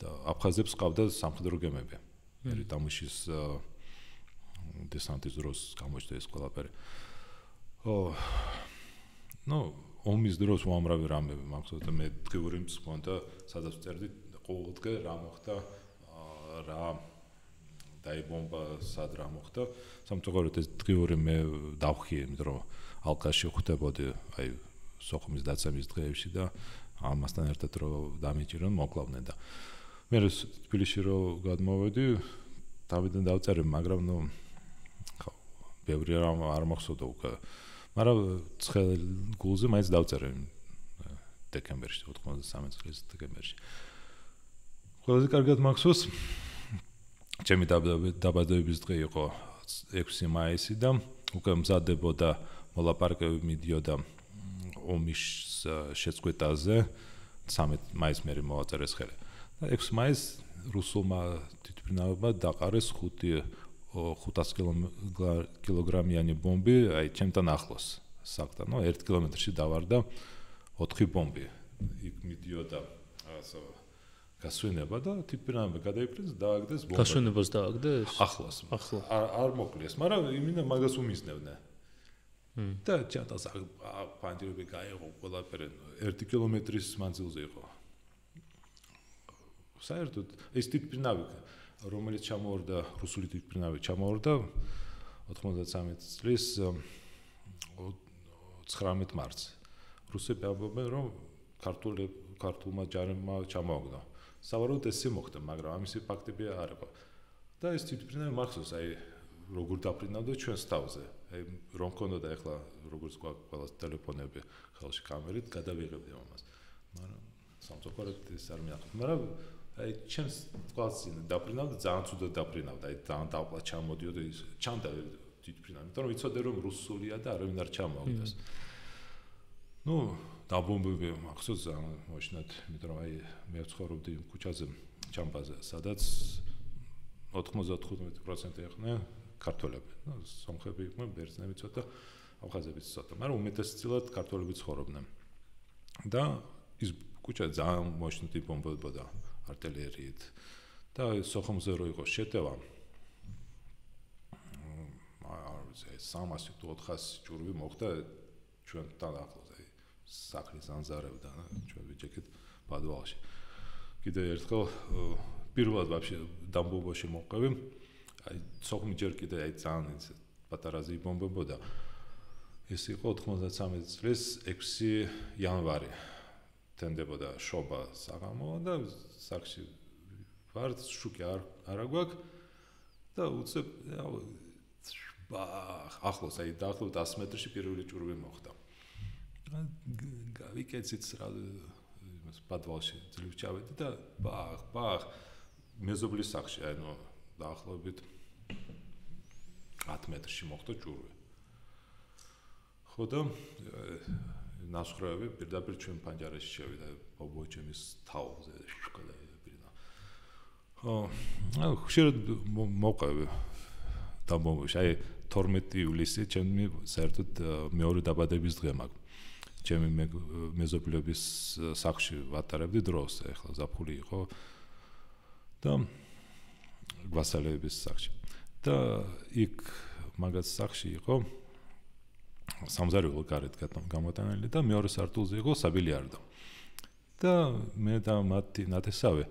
და აფხაზებს ყავდა სამხედრო გემები. ერიტამიშის დესანტის დროს გამოჩნდა ეს ყველაფერი. ომის დროს უამრავი რამები მაქვს, მე დღიური მწვანე, სადაც წერდი ყოველდღე რა მოხდა, რა დაიბომბა, სად რა მოხდა. სამწუხაროდ ეს დღიური მე დავხიე, იმიტომ რომ ალკაში ხვდებოდი, აი სოხუმის დაცემის დღეებში და ამასთან ერთად რო დამიჭირონ, მოკლავდნენ და მე თბილისში რო გადმოვედი, დავიდან დავწერე, მაგრამ ბევრი რამ არ მახსოვდა უკვე. მაგრამ ცხელ გულზე მაინც დავწერე დეკემბერში, 93 წლის დეკემბერში. ყველაზე კარგად მახსოვს, ჩემი დაბადების დღე იყო 6 მაისი და უკვე მზადდებოდა მოლაპარაკებები მიდიოდა ომის შეწყვეტაზე, 13 მაისს მე მოვაწერეს ხელი. და 6 მაისს რუსულმა თვითმფრინავებმა დაყარეს 500 კილოგრამიანი ბომბი, აი ჩემთან ახლოს საკთან, 1 კილომეტრში დავარდა 4 ბომბი. იქ მიდიოდა გასვენება და თვითმფრინავები გადაიფრინეს, დააგდეს ბომბა. გასვენებას დააგდეს? ახლოს. არ მოკლეს, მაგრამ იმინა მაგას უმისნევდნენ. და ჩატას პანჯრები გაიღო ყველაფერი 1 კილომეტრის მანძილზე იყო. საერთოდ ეს თვითმფრინავი, რომელიც ჩამოვარდა, რუსული თვითმფრინავი ჩამოვარდა 93 წლის 19 მარტს. რუსები ამბობენ, რომ ქართულმა ჯარებმა ჩამოაგდო. სავარაუდოდ ესე მოხდა, მაგრამ ამისი ფაქტები არ იყო. და ეს თვითმფრინავი მახსოვს, აი როგორ დაფრინავდა ჩვენს თავზე. აი რომ ქონოდა ახლა როგორც ყველა ტელეფონები ხელში კამერით გადავიღებდი ამას. მაგრამ სამწუხაროდ ეს არ მინახავს. მაგრამ აი ჩემს თვალს დაფრინავდა, ძალიან ცუდად დაფრინავდა. აი ძალიან დავყლა ჩამოდიოდა ის ჩანდა თვითმფრინავი. იმიტომ რომ ვიცოდე რომ რუსულია და არავინ არ ჩამოაგდეს. დაბომბები მახსოვს ძალიან მოშნად, იმიტომ რომ აი მე ვცხოვრობდი ქუჩაზე ჩამბაზე, სადაც 95% იყვნენ ქართველები. სომხები იყვნენ, ბერძნები ცოტა, აფხაზებიც ცოტა, მაგრამ უმეტესწილად ქართველები ცხოვრობდნენ. და ის ქუჩა ძალიან მოშნად იბომბებოდა артиллериით. და სოხუმზე რო იყო შეტევა, არ ვიცი, 300 თუ 400 ჯურვი მოხდა ჩვენთან ახლოს, აი სახლის ანზარებდა, ჩვენ ვიჭიქით პადვალში. კიდე ერთხელ პირველად ვაფშე დამბობაში მოყევი, აი სოხუმი ჯერ კიდე აი ძალიან პატარაზე იბომბებოდა. ეს იყო 93 წლის 6 იანვარი. თენდებოდა შობა საღამო და სახში ვარ, შუქი არ აგვაქვს და უცებ ახლოს, აი დაახლოებით 100 მეტრში პირველი ჭურვი მოხდა. გავიკეცით რა იმას პადვალში ძლივ ჩავედი და ბახ მეზობლის სახში, აი დაახლოებით 10 მეტრში მოხდა ჭურვი. ხო და ნასხრევები პირდაპირ ჩვენ პანჯარაში შევიდა ბობოჩემის თავზე შკოლაებინა. ხშირად მოყევი დამბომბაში, აი 12 ივლისი ჩემი საერთოდ მეორე დაბადების დღე მაქვს. ჩემი მეზობლების სახში ვატარებდი დროს, ახლა ზაფხული იყო და გვასალეების სახში. და იქ მაგაც სახში იყო სამზარეულო გარეთ გამოტანილი და მეორე სართულზე იყო საბილიარდო. და მე და მათი ნათესავე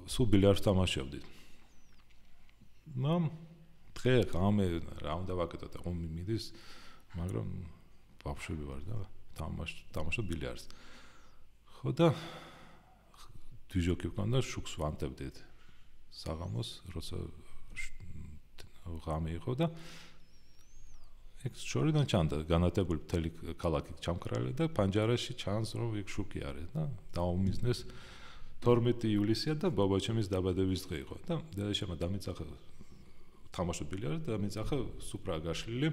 სულ ბილიარდს თამაშობდით. დღე ღამე რა უნდა ვაკეთოთ, ხომ მიდის, მაგრამ ბავშვები ვარ და თამაშობ ბილიარდს. ხო და დიჟოკი ვქონდა, შუქს ვანტებდით საღამოს, როცა ღამე იყო და ეგ შორიდან ჩანდა განათებული მთელი ქალაქი ჩამქრალი და პანჯარაში ჩანს რომ იქ შუქი არის და დაუმიზნეს 12 ივლისია და ბაბაჩემის დაბადების დღე იყო და დედაშემა დამეწახა თამაშობ ბილიარდს და დამეწახა სუპრა გაშლილი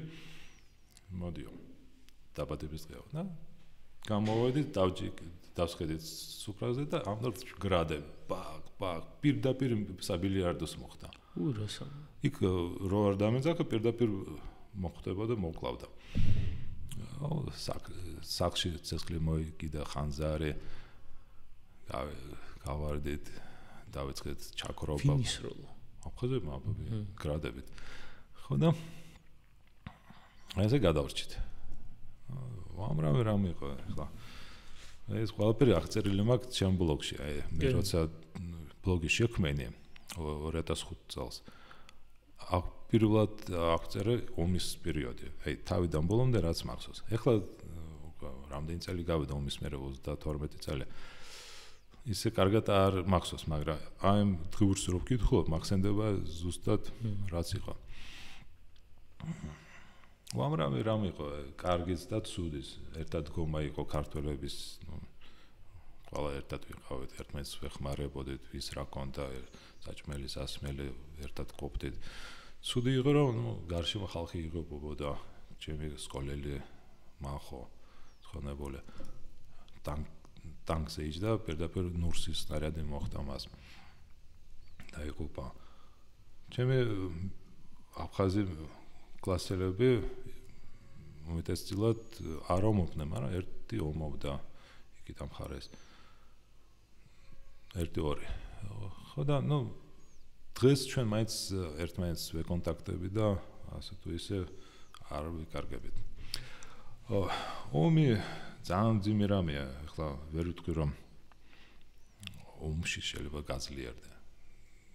მოდიო დაბადების დღეო და გამოვედით დავსხედით სუპრაზე და ამდენ გრადები ბაკ პირდაპირ საბილიარდოს მოხდა. რასა იქ რო არ დამეწახა პირდაპირ მოხდება და მოკლავდა. სახში ცეცხლი მოიკიდა ხანძარი გავარდით დავეწყეთ ჩაქრობა. ვინის როლო? აფხაზებმა გრადებით. ხო და ესე გადავრჩით. ამრავე რამე იყო ახლა. ეს ყველაფერი აღწერილი მაქვს ჩემ ბლოგში. აი მე როცა ბლოგი შექმენი 2005 წელს პირველად აღწერე ომის პერიოდი. აი თავიდან ბოლომდე რაც მახსოვს. ეხლა რამდენი წელი გავიდა ომის მერე 32 წელი. ისე კარგად არ მახსოვს, მაგრამ აი დღურს რო ვკითხულობ, მახსენდება ზუსტად რაც იყო. უამრავი რამე იყო, კარგიც და ცუდის. ერთად გომა იყო ქართველების, ყველა ერთად ვიყავით, ერთმანეთს ვეხმარებოდით, ვის რა ქონდა, საჭმელი, სასმელი, ერთად ყოფდით. ცუდი იყო რომ გარშემო ხალხი იღებოდა, ჩემი სკოლელი მახო, ცხონებული. ტანკზე იჯდა, პირდაპირ ნურსის სნარიადი მოხდა მას. დაიღუპა. ჩემი აფხაზი კლასელები უმეტესწილად არ ომობდნენ, მაგრამ ერთი ომობდა იქიდან მხარეს. ერთი-ორი. ხო და დღეს ჩვენ მაინც ერთმანეთს ვეკონტაქტები და ასე თუ ისე არ ვიკარგებით. ომი ძალიან ძიმე რამეა, ახლა ვერ ვთქვი რომ ომში შეიძლება გაძლიერდე.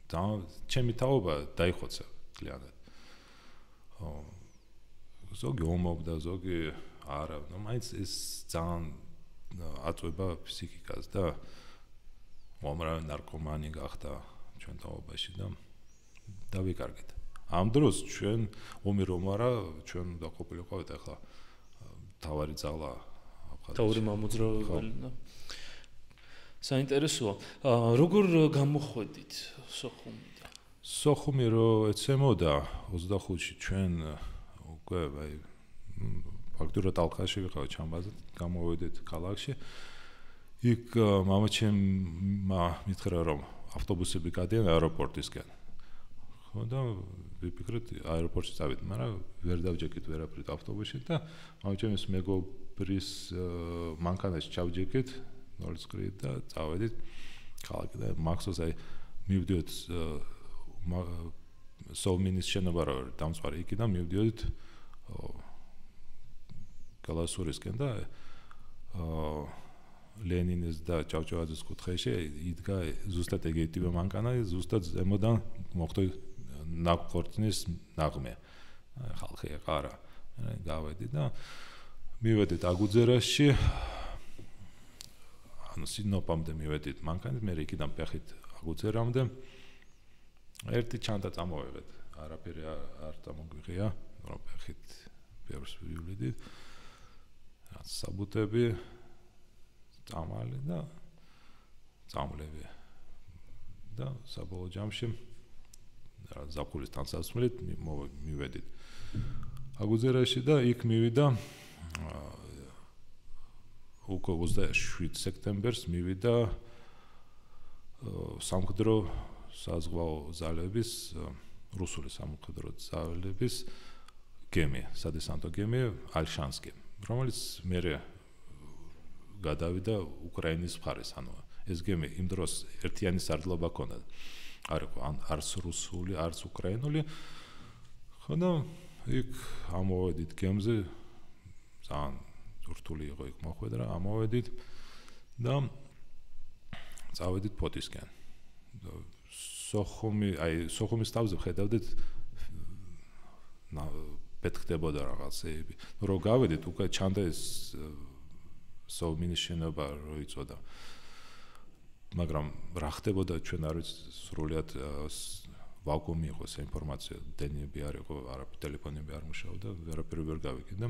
და ჩემი თაობა დაიხოცა ძალიანად. ზოგი ომობდა, ზოგი არა, მაინც ეს ძალიან აწვება ფსიქიკას და უამრავი ნარკომანი გახდა ჩვენ თაობაში და დავიკარგეთ. ამ დროს ჩვენ ომი რომ არა, ჩვენ უნდა ყოფილიყავით ახლა თავარი ძალა თავური მამოძრავებელი და საინტერესოა. როგორ გამოხვედით სოხუმიდან? სოხუმი რო ეცემოდა 25-ში ჩვენ უკვე აი ფაქტურად ალყაში ვიყავ ჩამბაზე, გამოვედით ქალაქში. იქ მამაჩემმა მითხრა რომ ავტობუსები გადიან აეროპორტისკენ. ხო და ვიფიქრეთ აეროპორტში წავიდეთ, მაგრამ ვერ დავჯექით ვერაფრით ავტობუსში და მამაჩემის მეგობრის მანქანაში ჩავჯექით ნოლსკრით და წავედით ქალაქი და მახსოვს აი მივდიოთ სომინის შენობა რო დამწვარი იქიდან მივდიოდით გალასურისკენ და ლენინის და ჭავჭავაძის კუთხეში იდგა ზუსტად ეგეთივე მანქანა, ზუსტად ზემოდან მოხდა ნაკორწნის ნაღმე. ხალხი ეყარა. გავედი და მივედით აგუძერაში. ანუ სინოპამდე მივედით მანქანით, მე იქიდან ფეხით აგუძერამდე. ერთი ჩანდა წამოვევეთ. არაფერი არ წამოგვიღია, რომ ფეხით ბევრს ვივლიდით. რაც საბუთები წამალი და წამლები და საბოლოო ჯამში ზაფხულის თანსასწრით მივედით აგუძერაში და იქ მივიდა უკვე 27 სექტემბერს მივიდა სამხედრო საზღვაო ძალების რუსული სამხედრო ძალების გემი, სადესანტო გემი ალშანსკი, რომელიც მერე გადავიდა უკრაინის მხარეს, ანუ ეს გემი იმ დროს ერთიანი სარდლობა ჰქონდა. არ იყო არც რუსული, არც უკრაინული. ხო და იქ ამოვედით გემზე, ძალიან რთული იყო იქ მოხვედრა, ამოვედით და წავედით ფოთისკენ. სოხუმის თავზე ხედავდით პეთხდებოდა რაღაცეები. რო გავედით, უკვე ჩანდა ეს სომინის შენობა რო იწოდა. მაგრამ რა ხდებოდა ჩვენ არ ვიცით სრულად ვაკუუმი იყო ეს ინფორმაცია, დენიები არ იყო, არაფერი ტელეფონები არ მუშაობდა, ვერაფერი ვერ გავიგე და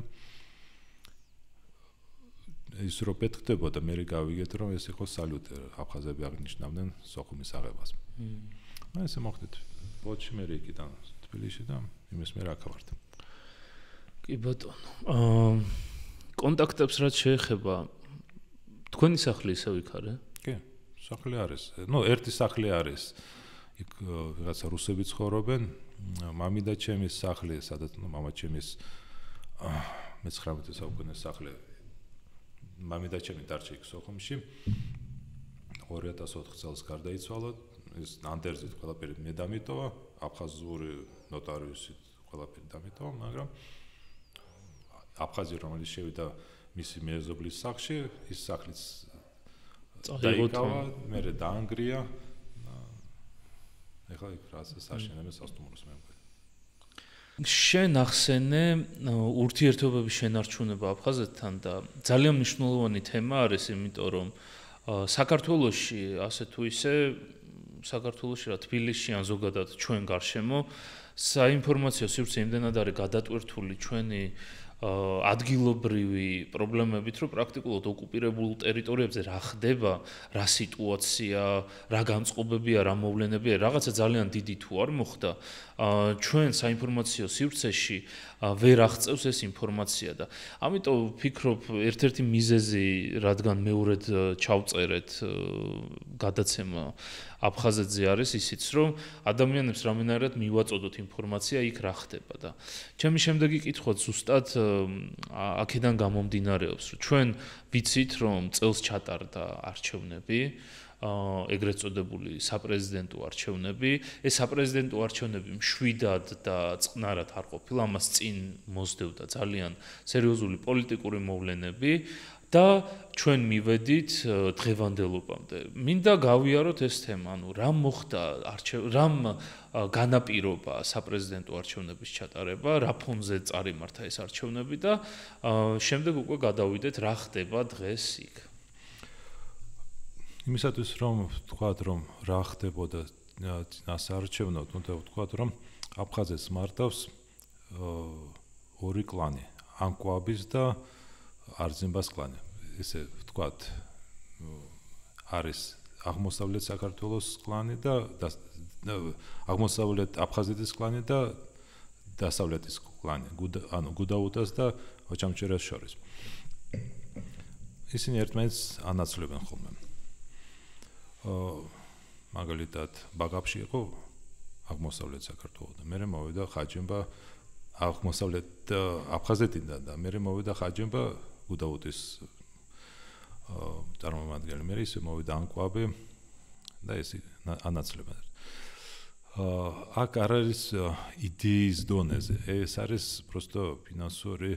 ის რო პეთხდებოდა, მე გავიგეთ რომ ეს იყო სალუტი, აფხაზები აღნიშნავდნენ სოხუმის აღებას. აი ესე მოხდით. ბოჩი მე იქიდან თბილისში და იმის მე რა ხავართ. კი ბატონო. კონტაქტებს რაც შეეხება თქვენი სახლი ისევ იქ არის? კი, სახლი არის. ერთი სახლი არის. იქ რაღაცა რუსები ცხოვრობენ. მამიდა ჩემის სახლი, სადაც მამა ჩემის 19 საუკუნის სახლი. მამიდა ჩემი დარჩა იქ სოხუმში. 2004 წელს გარდაიცვალა. ეს ანდერძით ყველაფერი მე დამიტოვა, აფხაზური ნოტარიუსით ყველაფერი დამიტოვა, მაგრამ აფხაზი რომელიც შევიდა მისი მეზობლის სახლში, ის სახლიც დაიკავა, მერე დაანგრია. ეხლა იქ რაღაცა საშენებენ სასტუმროს მე მგონი. შენ ახსენე ურთიერთობების შენარჩუნება აფხაზეთთან და ძალიან მნიშვნელოვანი თემა არის, იმიტომ რომ საქართველოში ასე თუ ისე საქართველოში რა თბილისში ან ზოგადად ჩვენ გარშემო საინფორმაციო სივრცე იმდენად არის გადატვირთული ჩვენი ადგილობრივი პრობლემებით, რომ პრაქტიკულად ოკუპირებულ ტერიტორიებზე რა ხდება, რა სიტუაცია, რა განწყობებია, რა მოვლენებია, რაღაცა ძალიან დიდი თუ არ მოხდა, ჩვენ საინფორმაციო სივრცეში ვერ აღწევს ეს ინფორმაცია და ამიტომ ვფიქრობ, ერთ-ერთი მიზეზი, რადგან მეორედ ჩავწერეთ გადაცემა აფხაზეთზე არის ისიც, რომ ადამიანებს რამენერად მივაწოდოთ ინფორმაცია იქ რა ხდება და ჩემი შემდეგი კითხვა ზუსტად აქედან გამომდინარეობს, რომ ჩვენ ვიცით, რომ წელს ჩატარდა არჩევნები, ეგრეთ წოდებული საპრეზიდენტო არჩევნები, ეს საპრეზიდენტო არჩევნები მშვიდად და წყნარად არ ყოფილა, ამას წინ მოსდევდა ძალიან სერიოზული პოლიტიკური მოვლენები და ჩვენ მივედით დღევანდელობამდე. მინდა გავიაროთ ეს თემა, ანუ რა მოხდა რამ განაპირობა საპრეზიდენტო არჩევნების ჩატარება, რა ფონზე წარიმართა ეს არჩევნები და შემდეგ უკვე გადავიდეთ რა ხდება დღეს იქ. იმისათვის რომ ვთქვათ, რომ რა ხდებოდა წინასაარჩევნო, თუნდაც ვთქვათ, რომ აფხაზეთს მართავს ორი კლანი, ანკვაბის და არძიმბას კლანი. ესე ვთქვათ, არის აღმოსავლეთ საქართველოს კლანი და აღმოსავლეთ აფხაზეთის კლანი და დასავლეთის კლანი, ანუ გუდაუტას და ოჩამჩერას შორის. ისინი ერთმანეთს ანაცვლებენ ხოლმე. მაგალითად, ბაგაფში იყო აღმოსავლეთ საქართველოს და მერე მოვიდა ხაჯიმბა აღმოსავლეთ აფხაზეთიდან და მერე მოვიდა ხაჯიმბა გუდაუტის წარმომადგენელი, მერე ისე მოვიდა ანკვაბი და ეს ანაცვლებენ. აქ არ არის იდეის დონეზე, ეს არის просто ფინანსური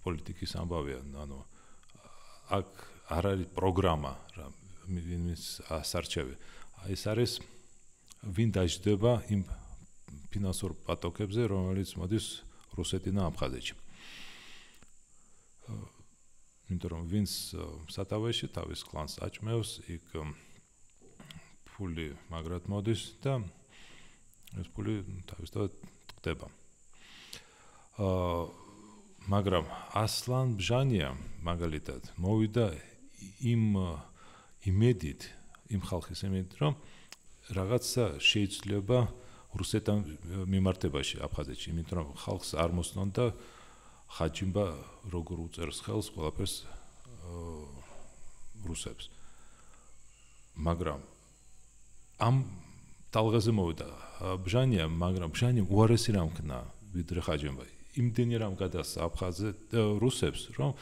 პოლიტიკის ამბავია, ანუ აქ არ არის პროგრამა რა მის ასარჩევი. ეს არის ვინ დაждდება იმ ფინანსურ პატოკებზე, რომელიც მოდის რუსეთიდან აფხაზეთში. იმიტომ რომ ვინც სათავეში თავის კლანს აჭმევს, იქ ფული მაგრად მოდის და ეს ფული თავისთავად ტკდება. მაგრამ ასლან ბჟანია მაგალითად მოვიდა იმ იმედით, იმ ხალხის იმედით, რომ რაღაცა შეიძლება რუსეთთან მიმართებაში აფხაზეთში, იმიტომ რომ ხალხს არ მოსწონდა ხაჯიმბა როგორ უწერს ხელს ყველაფერს რუსებს. მაგრამ ამ ტალღაზე მოვიდა ბჟანია, მაგრამ ბჟანი უარესი რამ ქნა ვიდრე ხაჯიმბა. იმდენი რამ გადასცა აფხაზეთ რუსებს, რომ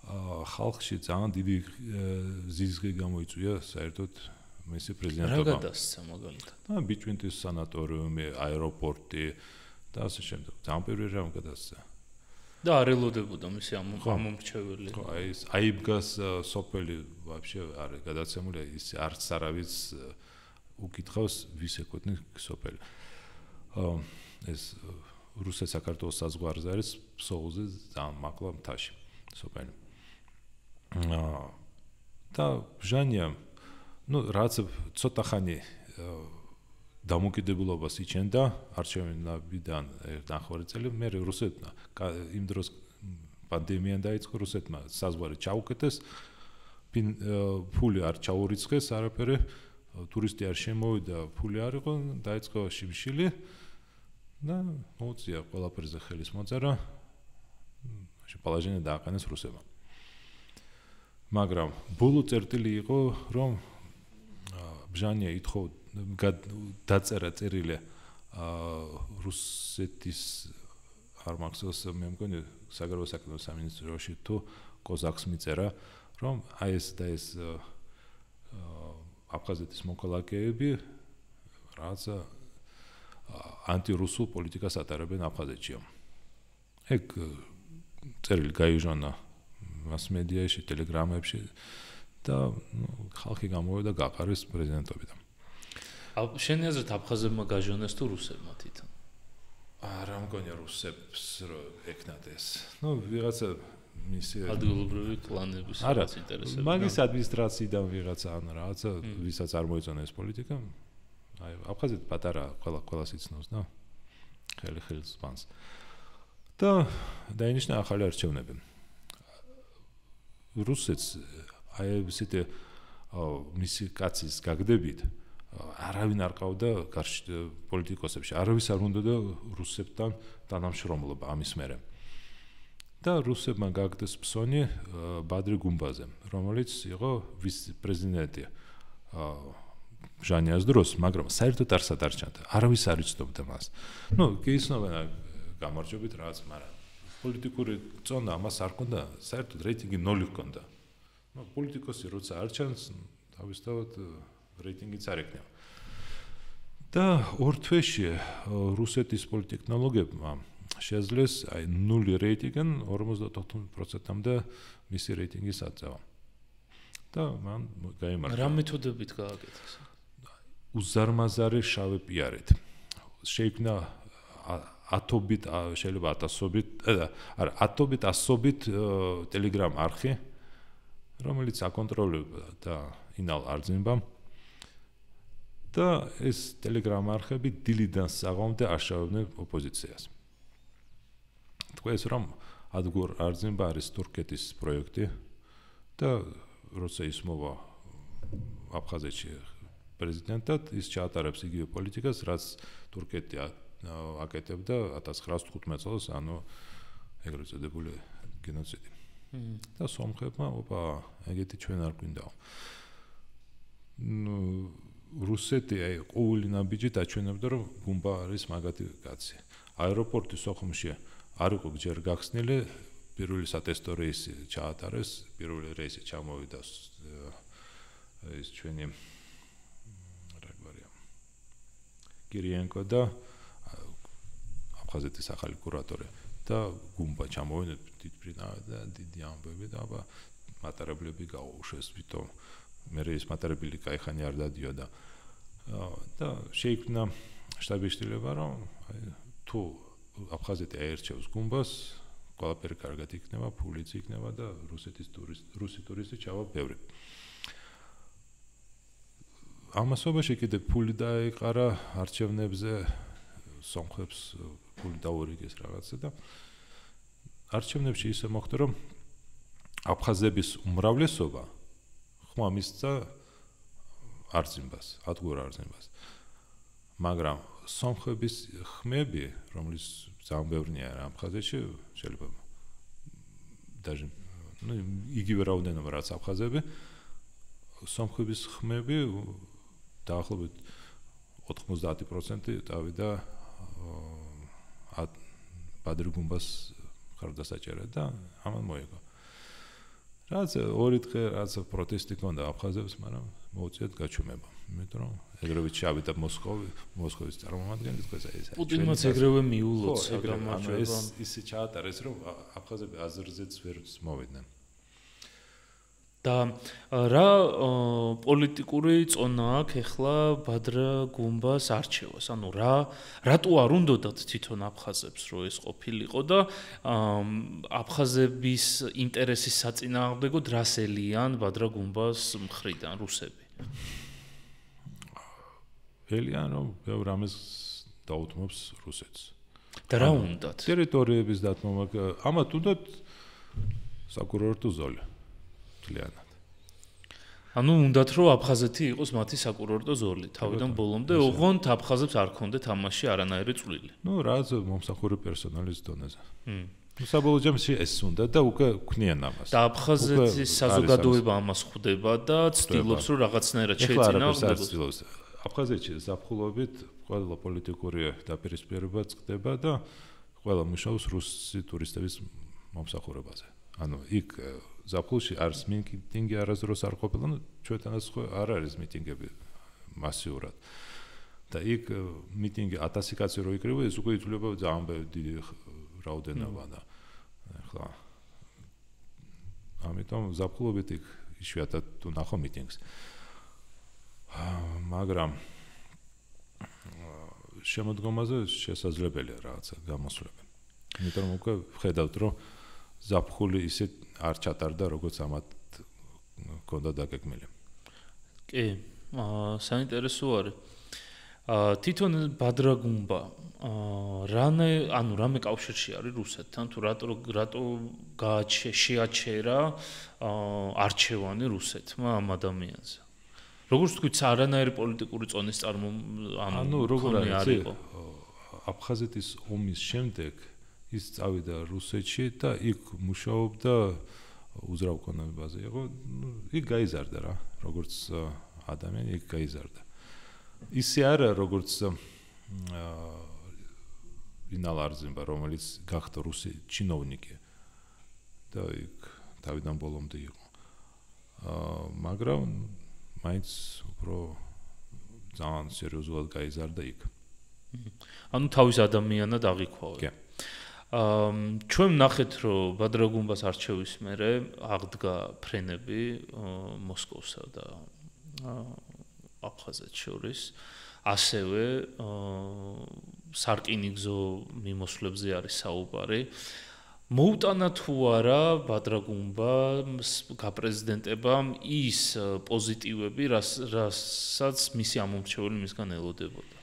ხალხში ძალიან დიდი ზიზღი გამოიწვია საერთოდ მისი პრეზიდენტობა. რა გადასცა მაგალითად? და ბიჭვინტის სანატორიუმი, აეროპორტი და ასე შემდეგ. ძალიან პირველი რამ გადასცა. და არ ელოდებოდა მისი ამომრჩეველი. ხო, აი ეს აიბგას სოფელი ვაფშე არის გადაცემული, ის არც არავის უკითხავს ვის ეკუთვნის სოფელი. ეს რუსეთ-საქართველოს საზღვარზე არის ფსოუზე ძალიან მაღლა მთაში სოფელი. და ჟანია რაც ცოტა ხანი დამოკიდებულობას იჩენდა არჩევნებიდან ნახევარი წელი მე რუსეთმა იმ დროს პანდემია დაიწყო რუსეთმა საზღვარი ჩაუკეტეს ფული არ ჩაურიცხეს არაფერი ტურისტი არ შემოვიდა ფული არ იყო დაიწყო შიმშილი და მოუწია ყველაფერზე ხელის მოწერა პალაჟინი დააყენეს რუსებმა მაგრამ ბოლო წერტილი იყო რომ ბჟანია ითხოვდა დაწერა წერილი რუსეთის არ მახსოვს მე მგონი საგარეო საქმეთა სამინისტროში თუ კოზაკს მიწერა რომ აი ეს და ეს აფხაზეთის მოქალაქეები რაც ანტირუსულ პოლიტიკას ატარებენ აფხაზეთში. ეგ წერილი გაიჟონა მასმედიაში, ტელეგრამებში და ხალხი გამოვიდა გაყარეს პრეზიდენტობიდან. შენი აზრით აფხაზებმა გაჟონეს თუ რუსებმა თვითონ? არა მგონია რუსებს რო ეკნათ ეს. ვიღაცა მისი ადგილობრივი კლანების რაღაც ინტერესები. მაგის ადმინისტრაციიდან ვიღაცა ან რაღაცა ვისაც არ მოეწონა ეს პოლიტიკა. აი აფხაზეთი პატარა ყველას იცნობს და ხელს ბანს. და დაინიშნა ახალი არჩევნები. რუსეთს აი ესეთი მისი კაცის გაგდებით არავინ არ ყავდა პოლიტიკოსებში. არავის არ უნდოდა რუსებთან თანამშრომლობა ამის მერე. და რუსებმა გაგდეს ფსონი ბადრი გუმბაზე, რომელიც იყო ვიცე-პრეზიდენტი ჟანიას დროს, მაგრამ საერთოდ არ სადარჩანდა. არავის არ იცნობდა მას. გეიცნობენ გამარჯვებით რაც, მაგრამ პოლიტიკური წონა ამას არ ჰქონდა, საერთოდ რეიტინგი 0 ჰქონდა. პოლიტიკოსი როცა არ ჩანს, თავისთავად რეიტინგიც არ ექნება. და ორ თვეში რუსეთის პოლიტექნოლოგებმა შეძლეს აი 0 რეიტინგიდან 54%-მდე მისი რეიტინგის აწევა. და მან გაიმარჯვა. რა მეთოდებით გააკეთეს? უზარმაზარი შავი პიარით. შეიქმნა ათობით შეიძლება ათასობით, არა, ათობით ასობით ტელეგრამ არხი, რომელიც აკონტროლებდა და ინალ არძინბამ. და ეს ტელეგრამ არხები დილიდან საღამომდე აშავებდნენ ოპოზიციას. თქვენს რომ ადგურ არძინბა არის თურქეთის პროექტი და როცა ის მოვა აფხაზეთში პრეზიდენტად, ის ჩაატარებს იგივე პოლიტიკას, რაც თურქეთი აკეთებდა 1915 წელს, ანუ ეგრეთ წოდებული გენოციდი. და სომხებმა, ეგეთი ჩვენ არ გვინდაო. რუსეთი აი ყოველი ნაბიჯი დაჩვენებდა, რომ გუმბა არის მაგათი კაცი. აეროპორტი სოხუმში არ იყო ჯერ გახსნილი, პირველი სატესტო რეისი ჩაატარეს, პირველი რეისი ჩამოვიდა ეს ჩვენი კირიენკო და აფხაზეთის ახალი კურატორი და გუმბა ჩამოვიდა თითბრინა და დიდი ამბები და მატარებლები გაუშვეს თვითონ მე ეს მატარებელი кайხანი არ დადიოდა და შეიქმნა შტაბ-შტილება რომ თუ აფხაზეთი აერჩევს გუმბას ყველაფერი კარგად იქნება, ფულიც იქნება და რუსი ტურისტი ჩავა ბევრი. ამასობაში კიდე ფული დაეყარა არჩევნებზე სომხებს ფული დაურიგეს რაღაცა და არჩევნებში ისე მოხდა რომ აფხაზების უმრავლესობა ხმა მისცა არძინბას, ადგურ არძინბას. მაგრამ სომხების ხმები, რომლის ძალიან ბევრია აფხაზეთში, შეიძლება даже იგივე რაოდენობა რაც აფხაზები, სომხების ხმები დაახლოებით 90% დავიდა ბადრი გუმბას ხარდასაჭერად და ამან მოიგო. რაც ორი დღე რაც პროტესტი ქონდა აფხაზებს, მაგრამ მოუწიათ გაჩუმება. იმიტომ რომ ეგრევე ჩავიდა მოსკოვის წარმომადგენელი დღეს ეს. პუტინმაც ეგრევე მიულოც საგამოჩება. ეს ისე ჩაატარეს რომ აფხაზები აზერზეც ვერ მოვიდნენ. და რა პოლიტიკური წონა აქვს ეხლა ბადრა გუმბას არჩევას? ანუ რატო არ უნდათ თვითონ აფხაზებს რომ ეს ყოფილიყო და აფხაზების ინტერესის საწინააღმდეგოდ რას ელიან ბადრა გუმბას მხრიდან რუსები? ელიან რომ ბევრ ამას დაუთმობს რუსეთს. და რა უნდათ? ტერიტორიების დათმობა, ამათ უნდათ საკურორტო ზოლი. კლიანად. ანუ უნდათ რომ აფხაზეთი იყოს მათი საკურორტო ზოლი. თავიდან ბოლომდე ოღონდ აფხაზებს არ ქონდეთ ამაში არანაირი წვლილი. ნუ რაც მომსახურე პერსონალის დონეზე. საბოლოო ჯამში ეს უნდა და უკვე ქნიან ამას. და აფხაზეთის საზოგადოება ამას ხვდება და ცდილობს რომ რაღაცნაირად შეეწინააღმდეგოს. აფხაზეთში ზაფხულობით ყველა პოლიტიკური დაპირისპირება წყდება და ყველა მუშაობს რუსი ტურისტების მომსახურებაზე. ანუ იქ ზაფხულში არის მიტინგი არასდროს არ ყოფილა, ну ჩვენთანაც არ არის მიტინგები მასიურად. და იქ მიტინგი 1000 კაცი რო იკრიბა, ეს უკვე ითვლება ძალიან დიდი რაოდენობა და ახლა ამიტომ ზაფხულობით იქ იშვიათად თუ ნახო მიტინგს. მაგრამ შემოდგომაზე შესაძლებელია რაღაცა გამოსვლები. იმიტომ რომ უკვე ხედავთ რომ ზაფხული ისე არ ჩატარდა როგორც ამათ ქონდა დაგეგმილი. კი, საინტერესო არის. თვითონ ბადრა გუმბა რამე კავშირში არის რუსეთთან თუ რატო შეაჩერა არჩევანი რუსეთმა ამ ადამიანზე? როგორც თქვით, არანაირი პოლიტიკური წონის ანუ როგორ არის აფხაზეთის ომის შემდეგ ის წავიდა რუსეთში და იქ მუშაობდა უზრაუნკონებაზე. იქ გაიზარდა რა, როგორც ადამიანი იქ გაიზარდა. ისე არა, როგორც ინალ არზიმბა, რომელიც გახდა რუსი ჩინოვნიკი და იქ თავიდან ბოლომდე იყო. მაგრამ მაინც უფრო ძალიან სერიოზულად გაიზარდა იქ. ანუ თავის ადამიანად აღიქვაო. კი. ჩვენ ნახეთ რომ ბადრა გუმბას არჩევის მერე აღდგა ფრენები მოსკოვსა და აფხაზეთს შორის, ასევე სარკინიგზო მიმოსვლებზე არის საუბარი. მოუტანა თუ არა ბადრა გუმბას გაპრეზიდენტებამ ის პოზიტივები, რასაც მისი ამომრჩეველი მისგან ელოდებოდა.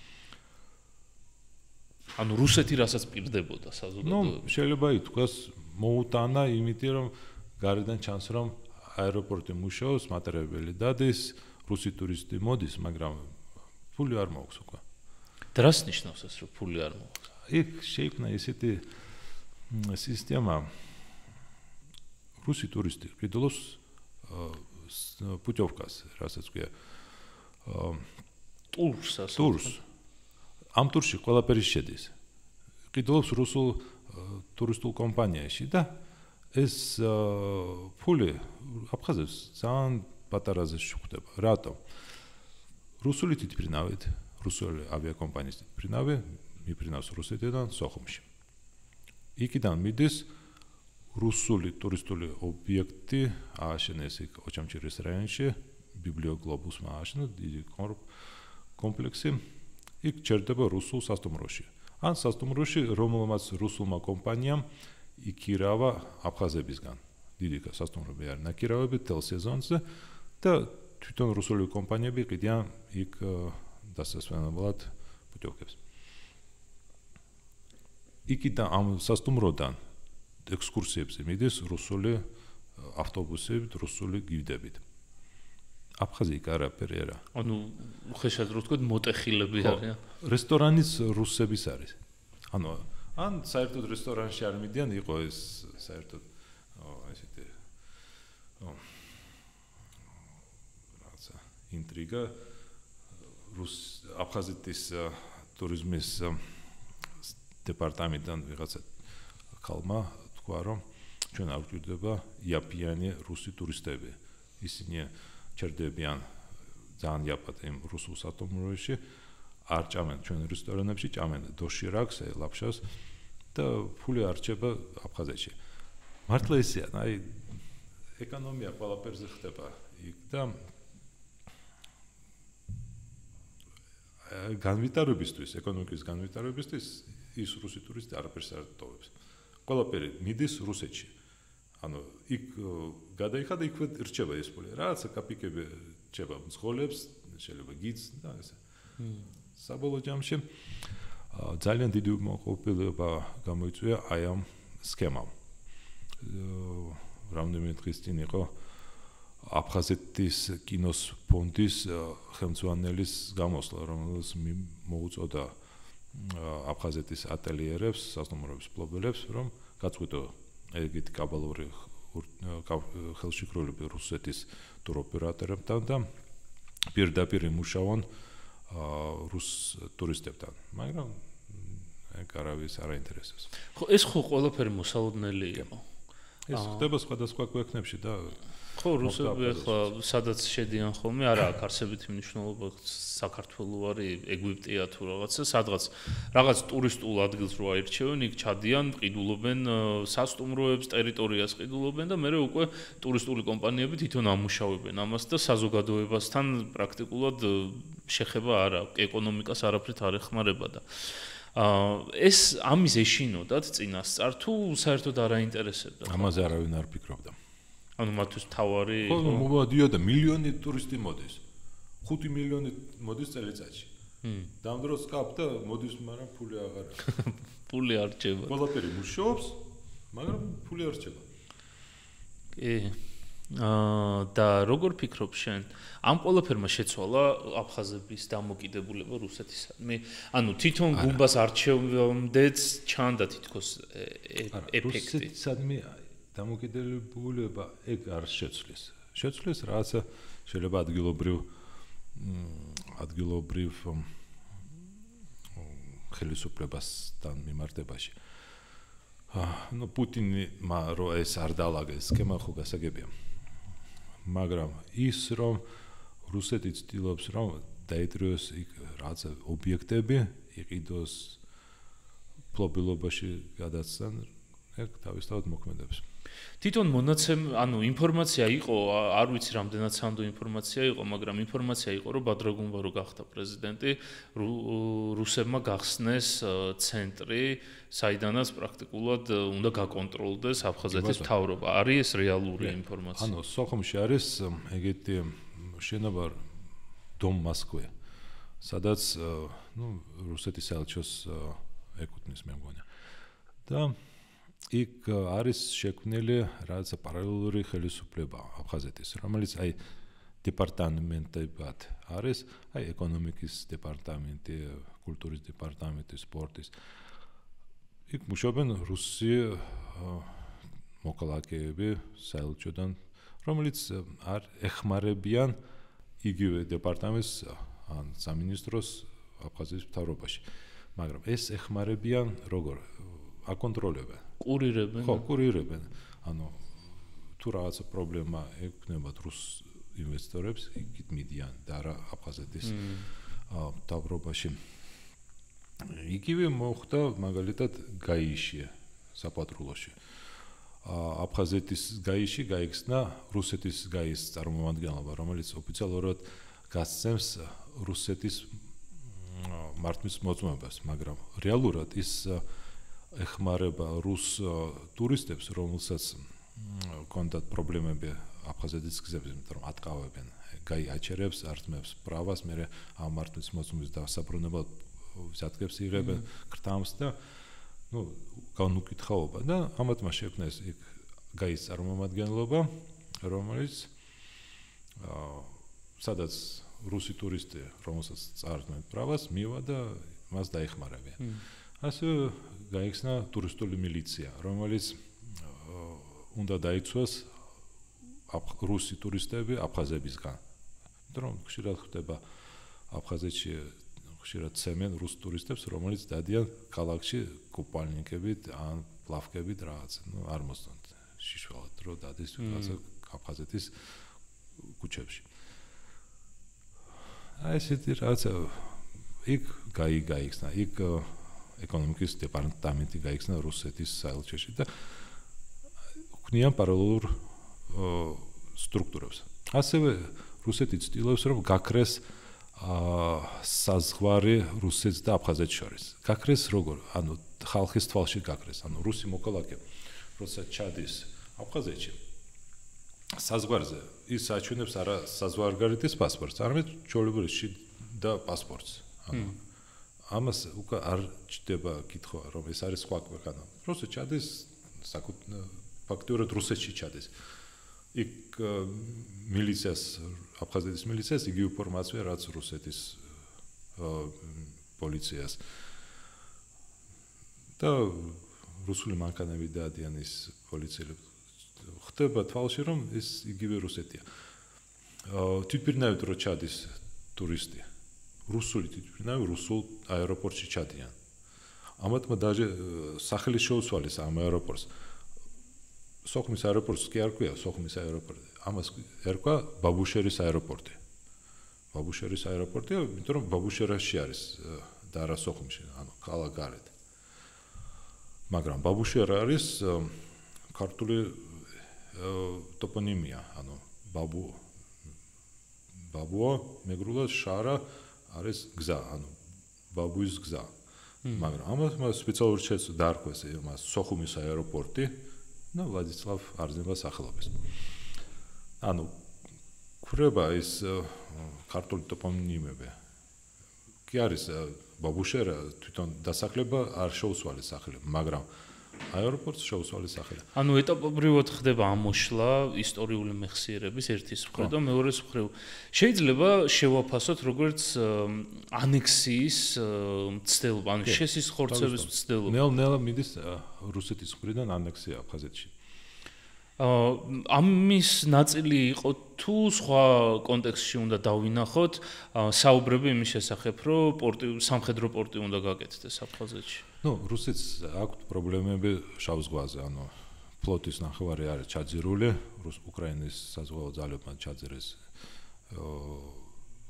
ანუ რუსეთი რასაც პირდებოდა საზოგადოება. ნუ შეიძლება ითქვას მოუტანა, იმიტომ რომ გარედან ჩანს რომ აეროპორტი მუშაობს, მატარებელი დადის, რუსი ტურისტი მოდის, მაგრამ ფული არ მოაქვს უკვე. და რას ნიშნავს ეს რომ ფული არ მოაქვს? იქ შეიქმნა ისეთი სისტემა. რუსი ტურისტი ყიდულობს პუტიოვკას, რასაც ქვია ტურს. ამ ტურში ყველაფერი შედის. ყიდულობს რუსულ ტურისტულ კომპანიაში და ეს ფული აფხაზებს ძალიან პატარაზე შევხვდება. რატომ? რუსული თვითმფრინავით, რუსული ავიაკომპანიის თვითმფრინავი მიფრინავს რუსეთიდან სოხუმში. იქიდან მიდის რუსული ტურისტული ობიექტი ააშენეს იქ ოჩამჩირის რაიონში, ბიბლიოგლობუსმა ააშენა დიდი კომპლექსი. იქ ჩერდება რუსულ სასტუმროში. ან სასტუმროში, რომელმაც რუსულმა კომპანიამ იქირავა აფხაზებისგან. დიდი სასტუმროები არ ნაკირავები თელ სეზონზე და თვითონ რუსული კომპანიები ყიდიან იქ დასასვენებლად პუტიოვკებს. იქიდან ამ სასტუმროდან ექსკურსიებზე მიდის რუსული ავტობუსებით, რუსული გიდებით. აფხაზი იქ არაფერი არა. ანუ ხეშად რო ვთქვათ, მოტეხილები არიან. რესტორანის რუსების არის. ანუ ან საერთოდ რესტორანში არ მიდიან, იყო ეს საერთოდ ესეთი რაცა ინტრიგა აფხაზეთის ტურიზმის დეპარტამენტიდან ვიღაცა ხალმა თქვა რომ ჩვენ არ გვჭირდება იაფიანი რუსი ტურისტები. ისინი ჩერდებიან ძალიან იაფად იმ რუსულ სათოფურებში, არ ჭამენ ჩვენ რესტორანებში, ჭამენ დოშირაკს, ლაფშას და ფული არ რჩება აფხაზეთში. მართლა ისეა, აი ეკონომია ყველაფერზე ხდება იქ და განვითარებისთვის, ეკონომიკის განვითარებისთვის ის რუსი ტურისტი არაფერს არ ტოვებს. ყველაფერი მიდის რუსეთში. ანუ იქ გადაიხადა იქ რჩება ეს ფული. რაღაცა კაპიკები რჩება მძღოლებს, შეიძლება გიდს და ესე. საბოლოო ჯამში ძალიან დიდი მოყოლება გამოიწვია აი ამ სქემამ. რამდენიმე დღის წინ იყო აფხაზეთის კინოს ფონდის ხელმძღვანელის გამოსვლა, რომელიც მოუწოდა აფხაზეთის ატელიერებს, სასტუმროების მფლობელებს, რომ გაწყვიტო ეგეთი კაბალური ხელშეკრულება რუსეთის ტუროპერატორებთან და პირდაპირ იმუშავონ რუს ტურისტებთან, მაგრამ ეგ არავის არ აინტერესებს. ხო, ეს ხო ყველაფერი მოსალოდნელი იყო. ეს ხდება სხვადასხვა ქვეყნებში და ხო, რუსები ახლა სადაც შედიან ხოლმე, არა აქვს არსებითი მნიშვნელობა საქართველოს არის ეგვიპტეა თუ რაღაცა, სადღაც რაღაც ტურისტულ ადგილს რო აირჩევენ, იქ ჩადიან, ყიდულობენ სასტუმროებს, ტერიტორიას ყიდულობენ და მეორე უკვე ტურისტული კომპანიები თვითონ ამუშავებენ ამას და საზოგადოებასთან პრაქტიკულად შეხება არ აქვს, ეკონომიკას არაფრით არ ეხმარება და ეს ამის ეშინოდათ წინასწარ თუ საერთოდ არ აინტერესებდა? ამაზე არავინ არ ფიქრობდა. ანუ მათთვის თავარი ხო, მოვადიოდა მილიონი ტურისტი მოდის. 5 მილიონი მოდის წელიწადში. და ამ დროს კაპ და მოდის, მაგრამ ფული აღარ აქვს. ფული არ რჩება. ყველაფერი მუშაობს, მაგრამ ფული არ რჩება. კი. და როგორ ფიქრობ შენ? ამ ყველაფერმა შეცვალა აფხაზების დამოკიდებულება რუსეთისადმი? ანუ თვითონ გუბას არჩევამდეც ჩანდა თითქოს ეფექტი. რუსეთისადმი დამოკიდებულება ეგ არ შეცვლის. შეცვლის რაღაცა შეიძლება ადგილობრივ ხელისუფლებასთან მიმართებაში. ну პუტინი რო ეს არ დაალაგეს სქემა ხო გასაგებია. მაგრამ ის რომ რუსეთი ცდილობს რომ დაეტრიოს იქ რაღაცა ობიექტები, იყიდოს ფლობილობაში გადაცან, ეგ თავისთავად მოქმედებს. თვითონ მონაცემ, ანუ ინფორმაცია იყო, არ ვიცი რამდენად სანდო ინფორმაცია იყო, მაგრამ ინფორმაცია იყო, რომ ბადრაგუნბა რო გახდა პრეზიდენტი, რუსებმა გახსნეს ცენტრი, საიდანაც პრაქტიკულად უნდა გაკონტროლდეს აფხაზეთის მთავრობა. არის ეს რეალური ინფორმაცია? ანუ სოხუმში არის ეგეთი შენობა დომ მოსკოვი, სადაც რუსეთის საელჩოს ეკუთვნის მე მგონია. და იქ არის შექმნილი რაღაცა პარალელური ხელისუფლება აფხაზეთის, რომელიც აი დეპარტამენტებად არის, აი ეკონომიკის დეპარტამენტი, კულტურის დეპარტამენტი, სპორტის. იქ მუშაობენ რუსი მოქალაქეები საელჩოდან, რომელიც არ ეხმარებიან იგივე დეპარტამენტს ან სამინისტროს აფხაზეთის მთავრობაში. მაგრამ ეს ეხმარებიან როგორ? აკონტროლებენ. კურირებენ. ხო, კურირებენ. ანუ თუ რაღაცა პრობლემა ექნებათ რუს ინვესტორებს, იქით მიდიან და რა აფხაზეთის მთავრობაში. იგივე მოხდა მაგალითად გაიში, საპატრულოში. აფხაზეთის გაიში გაიხსნა რუსეთის გაის წარმომადგენლობა, რომელიც ოფიციალურად გასცემს რუსეთის მართლის მოწმობას, მაგრამ რეალურად ის ეხმარება რუს ტურისტებს, რომელსაც კონდათ პრობლემები აფხაზეთის გზებზე, იმიტომ რომ ატყავებენ, გაიაჩერებს, ართმევს პრავას, მე ამ მართლის მოწმობის დასაბრუნებლად ვისადგებს იღებენ კრთამს და განუკითხაობა და ამათმა შექმნეს იქ გაის წარმომადგენლობა, რომელიც სადაც რუსი ტურისტი, რომელსაც წარდგნენ პრავას, მივა და მას დაეხმარებიან. ასე გაიხსნა ტურისტული მილიცია, რომელიც უნდა დაიცვას რუსი ტურისტები აფხაზებისგან. იმიტომ რომ ხშირად ხდება აფხაზეთში ხშირად ცემენ რუს ტურისტებს, რომელიც დადიან ქალაქში კუპალნიკებით ან პლავკებით რაღაც, არ მოსწონთ. შიშვალად რო დადის რაღაცა აფხაზეთის ქუჩებში. აი ესეთი რაღაცა იქ გაიგზნა, იქ ეკონომიკის დეპარტამენტი გაიგზნა რუსეთის საელჩოში და ქმნიან პარალელურ სტრუქტურებს. ასევე რუსეთი ცდილობს რომ გაქრეს საზღვარი რუსეთს და აფხაზეთს შორის. გაქრეს როგორ? ანუ ხალხის თვალში გაქრეს. ანუ რუსი მოქალაქე როცა ჩადის აფხაზეთში საზღვარზე ის აჩვენებს არა საზღვარგარეთის პასპორტს, არამედ ჩვეულებრივ და პასპორტს. ანუ ამას უკვე არ ჩდება კითხვა რომ ეს არის სხვა ქვეყანა. просто ჩადის ფაქტიურად რუსეთში ჩადის. იქ მილიციას აფხაზეთის მილიციას იგივე ინფორმაცია რაც რუსეთის პოლიციას და რუსული მანქანები დაადიან ის პოლიციელებს ხდება თვალში რომ ეს იგივე რუსეთია თვითმფრინავით რო ჩადის ტურისტი რუსული თვითმფრინავი რუსულ აეროპორტში ჩადიან ამათმა даже სახელი შეუცვალეს ამ აეროპორტს სოხუმის აეროპორტს კი არ ქვია სოხუმის აეროპორტი ამას ერქვა ბაბუშერის აეროპორტი ბაბუშერის აეროპორტია იმიტომ რომ ბაბუშერაში არის და არა სოხუმში ანუ ქალაქ გარეთ მაგრამ ბაბუშერა არის ქართული ტოპონიმია ანუ ბაბუა მეგრულად შარა არის გზა ანუ ბაბუის გზა მაგრამ ამას სპეციალურად შეეცოდა დაარქვეს იმას სოხუმის აეროპორტი და ვლადისლავ არზნებას სახელობის. ანუ ქრება ის ქართული ტოპონიმები. კი არის ბაბუშერა თვითონ დასახლება არ შეუსვალეს სახელი, მაგრამ აეროპორტს შეუსვალეს სახელი. ანუ ეტაპობრივად ხდება ამოშლა ისტორიული მეხსიერების ერთის მხრივ და მეორეს მხრივ. შეიძლება შევაფასოთ როგორც ანექსიის მცდელობა, ანუ შესისხორცების მცდელობა. ნელ-ნელა მიდის რუსეთის მხრიდან ანექსია აფხაზეთში. ამის ნაწილი იყო თუ სხვა კონტექსტში უნდა დავინახოთ, საუბრები იმის შესახებ, რომ სამხედრო პორტი უნდა გაკეთდეს აფხაზეთში. ნუ რუსეთს აქვს პრობლემები შავ ზღვაზე, ანუ ფლოტის ნახევარი არის ჩაძირული, უკრაინის საზღვაო ძალებმა ჩაძირეს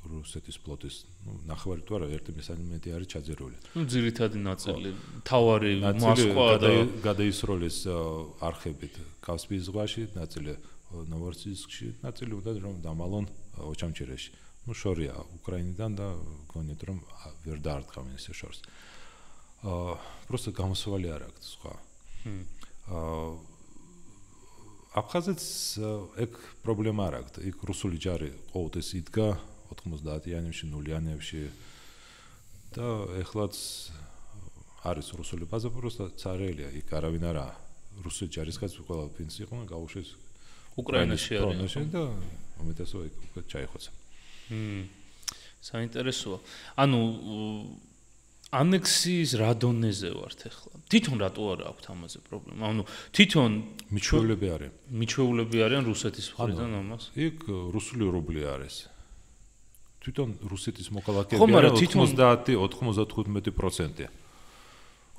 რუსეთის ფლოტის, ნუ ნახევარი თუ არა, 1/3 არის ჩაძირული. ნუ ძირითადი ნაწილი, თავარი მოსკვა და გადაისროლის არხებით კასპიის ზღვაში, ნაწილი ნოვოროსიისკში, ნაწილი უნდა რომ დამალონ ოჩამჩირეში. ნუ შორია უკრაინიდან და გონიათ რომ ვერ დაარტყავენ ეს შორს. просто გამოსავალი არ აქვს სხვა. აფხაზეთს ეგ პრობლემა არ აქვს. იქ რუსული ჯარი ყოველთვის იდგა 90-იანებში, 0-იანებში და ეხლაც არის რუსული ბაზა, просто царელია, იქ არავინ არაა. რუსული ჯარისკაც ყველა ფინს იყო, გაუშვეს უკრაინაში არის და უმეტესობა იქ ჩაიხოცა. საინტერესოა. ანუ ანექსიის რა დონეზე ვართ ახლა? თვითონ რატო არ აქვს ამაზე პრობლემა? ანუ თვითონ მიჩვეულები არიან რუსეთის მხრიდან ამას? იქ რუსული რუბლი არის. თვითონ რუსეთის მოქალაქეები არის 90-95%.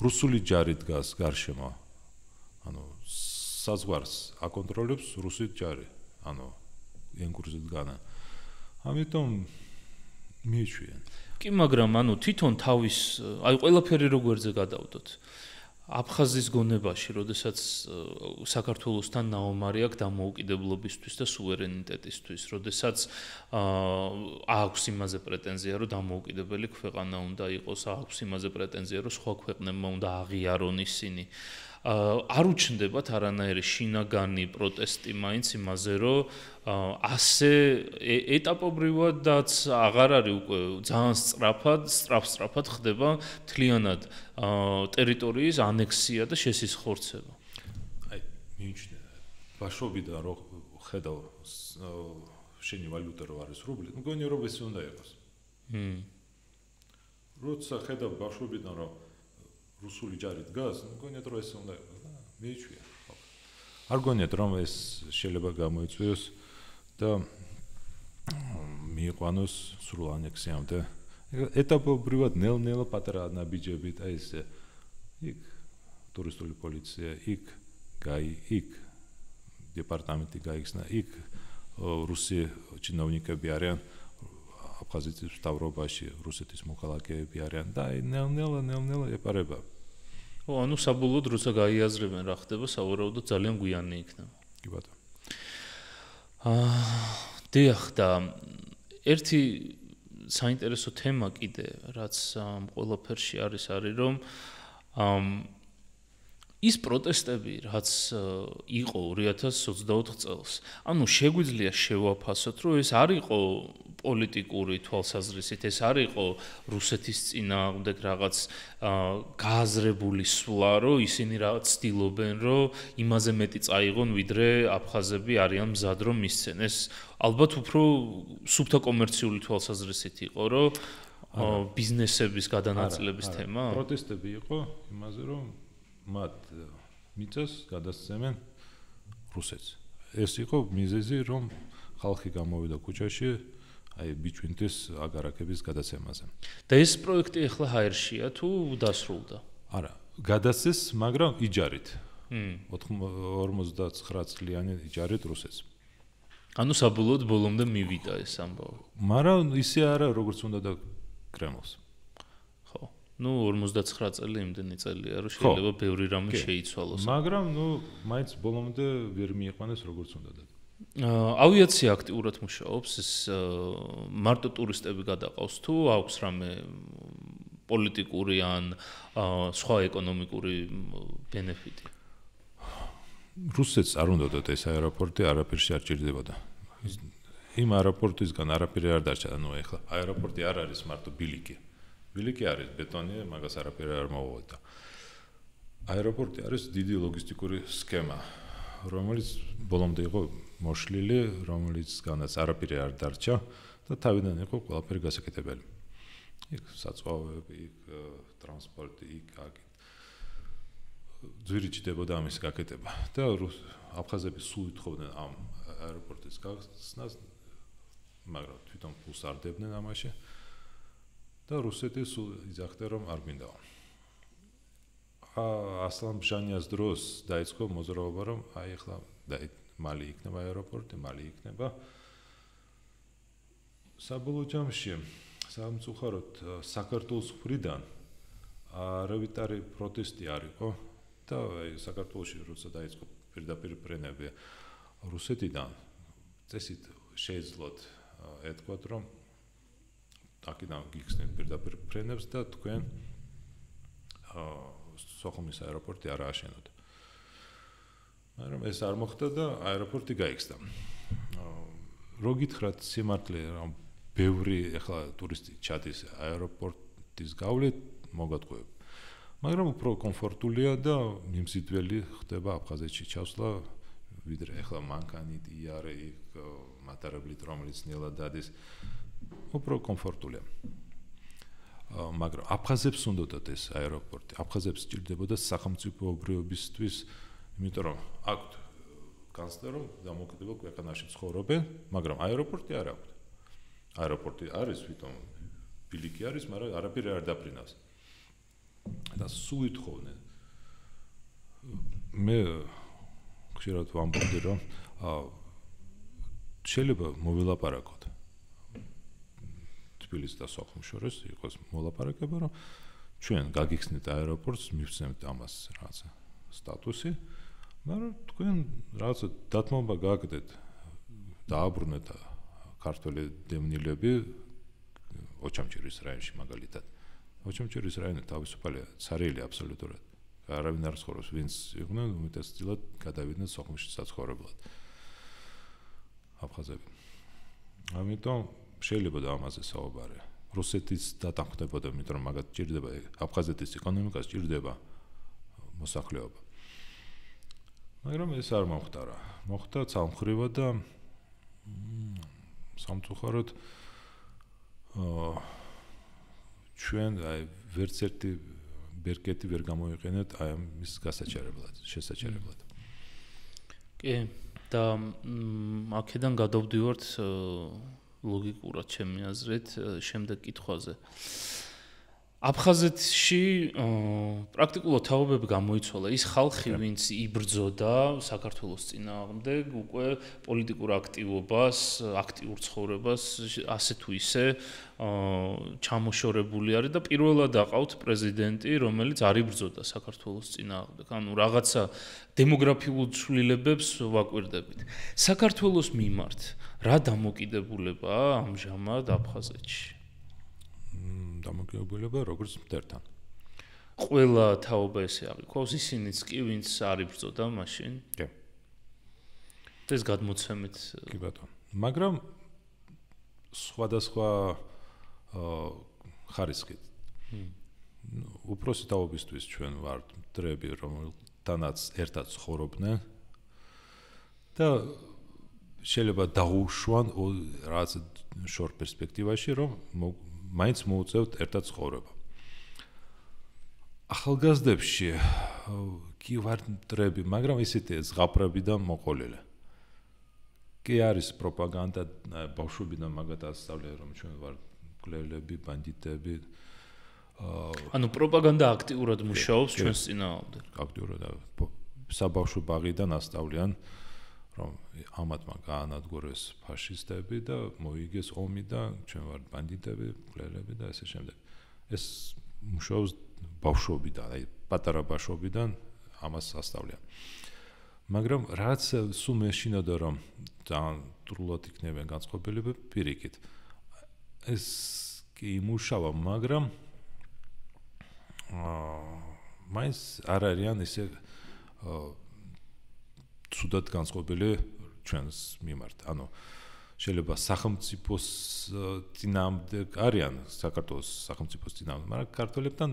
რუსული ჯარი დგას გარშემო. ანუ საზღვარს აკონტროლებს რუსული ჯარი. ანუ ენგურზე დგანა. ამიტომ მიიჩვიან. კი, მაგრამ ანუ თვითონ თავის, აი ყველაფერი როგორზე გადავდოთ. აფხაზის გონებაში, როდესაც საქართველოსთან ნაომარი აქვს დამოუკიდებლობისთვის და სუვერენიტეტისთვის, როდესაც აქვს იმაზე პრეტენზია, რომ დამოუკიდებელი ქვეყანა უნდა იყოს, აქვს იმაზე პრეტენზია, რომ სხვა ქვეყნებმა უნდა აღიარონ ისინი. არ უჩნდებათ არანაირი შინაგანი პროტესტი მაინც იმაზე, რომ ასე ეტაპობრივადაც აღარ არის უკვე ძალიან სწრაფად ხდება მთლიანად ტერიტორიის ანექსია და შესისხორცება. აი, მიიჩნევა. ბაშობიდან რო ხედავ შენი ვალუტა რო არის რუბლი, მგონი რომ ეს უნდა იყოს. როცა ხედავ ბაშობიდან რო რუსული ჯარი დგას, მგონიათ რომ ეს უნდა იყოს. მიიჩვია. არ გონიათ რომ ეს შეიძლება გამოიწვიოს და მიიყვანოს სრულ ანექსიამდე. ეტაპობრივად ნელ-ნელა პატარა ნაბიჯებით, აი ეს იქ ტურისტული პოლიცია, იქ დეპარტამენტი გაიხსნა, იქ რუსი ჩინოვნიკები არიან, აფხაზეთის მთავრობაში რუსეთის მოქალაქეები არიან და ნელ-ნელა ეპარება. ანუ საბოლოოდ როცა გაიაზრებენ რა ხდება, სავარაუდოდ ძალიან გვიანი იქნება. კი ბატონო. დიახ და ერთი საინტერესო თემა კიდე, რაც ყველაფერში არის რომ ის პროტესტები, რაც იყო 2024 წელს, ანუ შეგვიძლია შევაფასოთ, რომ ეს არ იყო პოლიტიკური თვალსაზრისით, ეს არ იყო რუსეთის წინააღმდეგ რაღაც გააზრებული სვლა, რომ ისინი რაღაც ცდილობენ, რომ იმაზე მეტი წაიღონ, ვიდრე აფხაზები არიან მზად რომ მისცენ. ეს ალბათ უფრო სუფთა კომერციული თვალსაზრისით იყო, რომ ბიზნესების გადანაწილების თემა. პროტესტები იყო იმაზე, რომ მათ მიწას გადასცემენ რუსეთს. ეს იყო მიზეზი, რომ ხალხი გამოვიდა ქუჩაში, ბიჭვინტის აგარაკების გადაცემაზე. და ეს პროექტი ახლა ჰაერშია თუ დასრულდა? არა, გადასცეს, მაგრამ იჯარით. 59 წლიანი იჯარით რუსეთს. ანუ საბოლოოდ ბოლომდე მივიდა ეს ამბავი. მაგრამ ისე არა, როგორც უნდა და კრემლს. ხო. 59 წელი იმდენი წელია, რომ შეიძლება ბევრი რამე შეიცვალოს. მაგრამ მაინც ბოლომდე ვერ მიიყვანეს როგორც უნდა და. ავიაცია აქტიურად მუშაობს, ეს მარტო ტურისტები გადაყავს თუ აქვს რამე პოლიტიკური ან სხვა ეკონომიკური ბენეფიტი? რუსეთს არ უნდათ ეს აეროპორტი არაფერში არ ჭირდებოდა. იმ აეროპორტისგან არაფერი არ დარჩა, ეხლა აეროპორტი არ არის მარტო ბილიკი. ბილიკი არის ბეტონი, მაგას არაფერი არ მოუვიდა. აეროპორტი არის დიდი ლოგისტიკური სქემა, რომელიც ბოლომდე იყო მოშლილი, რომელიცგანაც არაფერი არ დარჩა და თავიდან იყო ყველაფერი გასაკეთებელი. იქ საწვავები, იქ ტრანსპორტი, იქ ძვირი ჭდებოდა ამის გაკეთება და აფხაზები სულ ითხოვდნენ ამ აეროპორტის გახსნას, მაგრამ თვითონ ფულს არ დებდნენ ამაში და რუსეთი სულ იძახდა რომ არ გვინდაო. ასლან ბჟანიას დროს დაიწყო მოძრაობა რომ ახლა მალი იქნება აეროპორტი, მალი იქნება. საბოლოო ჯამში სამწუხაროდ საქართველოს მხრიდან არავითარი პროტესტი არ იყო და საქართველოში როცა დაიწყო პირდაპირ ფრენები რუსეთიდან წესით შეეძლოთ ეთქვათ რომ აქედან გიხსნით პირდაპირ ფრენებს და თქვენ სოხუმის აეროპორტი არ ააშენოთ. მაგრამ ეს არ მოხდა და აეროპორტი გაიხსნა. რო გითხრათ სიმართლე რომ ბევრი ახლა ტურისტი ჩადის აეროპორტის გავლით მოგატყუებ. მაგრამ უფრო კომფორტულია და მიმზიდველი ხდება აფხაზეთში ჩასვლა, ვიდრე ახლა მანქანით იარე იქ მატარებლით რომელიც ნელა დადის, უფრო კომფორტულია. მაგრამ აფხაზებს უნდათ ეს აეროპორტი. აფხაზებს სჭირდებოდა სახელმწიფოებრიობისთვის, იმიტომ რომ აქვთ განცდა რომ დამოუკიდებელ ქვეყანაში ცხოვრობენ, მაგრამ აეროპორტი არ აქვთ. აეროპორტი არის თვითონ ბილიკი არის, მაგრამ არაფერი არ დაფრინავს. და სულ ითხოვდნენ. მე ხშირად ვამბობდი რომ შეიძლება მოვილაპარაკოთ. თბილისს და სოხუმს შორის იყოს მოლაპარაკება, რომ ჩვენ გაგიხსნით აეროპორტს, მივცემთ ამას რაღაცა სტატუსი, მაგრამ თქვენ რაღაცა დათმობა გააკეთეთ. დააბრუნეთ ქართველი დევნილები ოჩამჭირის რაიონში მაგალითად. ოჩამჭირის რაიონი თავისუფალია, ცარიელი აბსოლუტურად. არავინ არ ცხოვრობს, ვინც იყვნენ უმეტესწილად გადავიდნენ სოხუმში საცხოვრებლად. აფხაზები. ამიტომ შეიძლება და ამაზე საუბარი. რუსეთის დათანხმდებოდა, იმიტომ რომ მაგათ ჭირდება აფხაზეთის ეკონომიკას ჭირდება მოსახლეობა. მაგრამ ეს არ მომხდარა. მოხდა ცალმხრივად და სამწუხაროდ ჩვენ ვერც ერთი ბერკეტი ვერ გამოიყენეთ აი ამის გასაჩერებლად, შესაჩერებლად. კი, და აქედან გადავდივართ ლოგიკურად ჩემი აზრით შემდეგ კითხვაზე. აფხაზეთში პრაქტიკულად თაობები გამოიცვალა. ის ხალხი, ვინც იბრძოდა საქართველოს წინააღმდეგ, უკვე პოლიტიკურ აქტივობას, აქტიურ ცხოვრებას ასე თუ ისე ჩამოშორებული არის და პირველად აყავთ პრეზიდენტი, რომელიც არ იბრძოდა საქართველოს წინააღმდეგ. ანუ რაღაცა დემოგრაფიულ ცვლილებებს ვაკვირდებით. საქართველოს მიმართ რა დამოკიდებულებაა ამჟამად აფხაზეთში? დამოკიდებულება როგორც მტერთან. ყველა თაობა ესე აღიქვავს, ისინიც კი, ვინც არ იბრძოდა მაშინ. კი. ეს გადმოცემით კი ბატონო. მაგრამ სხვადასხვა ხარისხით. უფროსი თაობისთვის ჩვენ ვართ მტრები, რომელთანაც ერთად ცხოვრობდნენ და შეიძლება დაუშვან რაღაც შორტ პერსპექტივაში, რომ მაინც მოუწევთ ერთად ცხოვრება. ახალგაზრდებში კი ვართ მტრები, მაგრამ ისეთი ზღაპრები და მოყოლილი. კი არის პროპაგანდა ბავშვობიდან მაგათ ასწავლიან, რომ ჩვენ ვართ მკვლელები, ბანდიტები. ანუ პროპაგანდა აქტიურად მუშაობს ჩვენს წინააღმდეგ. აქტიურად საბავშვო ბაღიდან ასწავლიან, რომ ამათმა გაანადგურეს ფაშისტები და მოიგეს ომი და ჩვენ ვართ ბანდიტები, მკვლელები და ასე შემდეგ. ეს მუშაობს ბავშვობიდან, აი პატარა ბავშვობიდან ამას ასწავლიან. მაგრამ რაც სულ მეშინოდა, რომ ძალიან დრულად იქნებიან განწყობილები პირიქით. ეს კი იმუშავა, მაგრამ მაინც არ არიან ისე ცუდად განწყობილი ჩვენს მიმართ. ანუ შეიძლება სახელმწიფოს წინააღმდეგ არიან, საქართველოს სახელმწიფოს წინააღმდეგ, მაგრამ ქართველებთან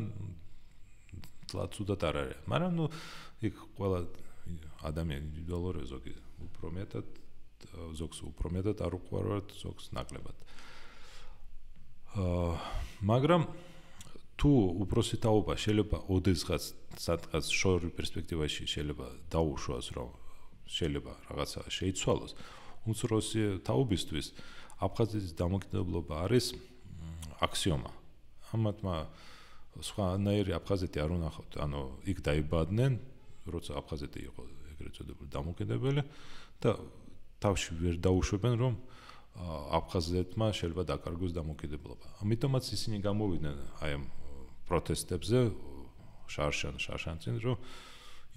ცუდად არ არიან. მაგრამ ნუ იქ ყველა ადამიანი ინდივიდუალურია, ზოგი უფრო მეტად, ზოგს უფრო მეტად არ უყვარვათ, ზოგს ნაკლებად. მაგრამ თუ უფროსი თაობა შეიძლება ოდესღაც სადღაც შორი პერსპექტივაში შეიძლება დაუშვას, რომ შეიძლება რაღაცა შეიცვალოს, უმცროსი თაობისთვის აფხაზეთის დამოკიდებულება არის აქსიომა. ამათმა სხვანაირი აფხაზეთი არ უნახავთ, ანუ იქ დაიბადნენ, როცა აფხაზეთი იყო ეგრეთ წოდებული დამოკიდებელი და თავში ვერ დაუშვებენ, რომ აფხაზეთმა შეიძლება დაკარგოს დამოკიდებულება. ამიტომაც ისინი გამოვიდნენ აი ამ პროტესტებზე შარშან-წინ, რომ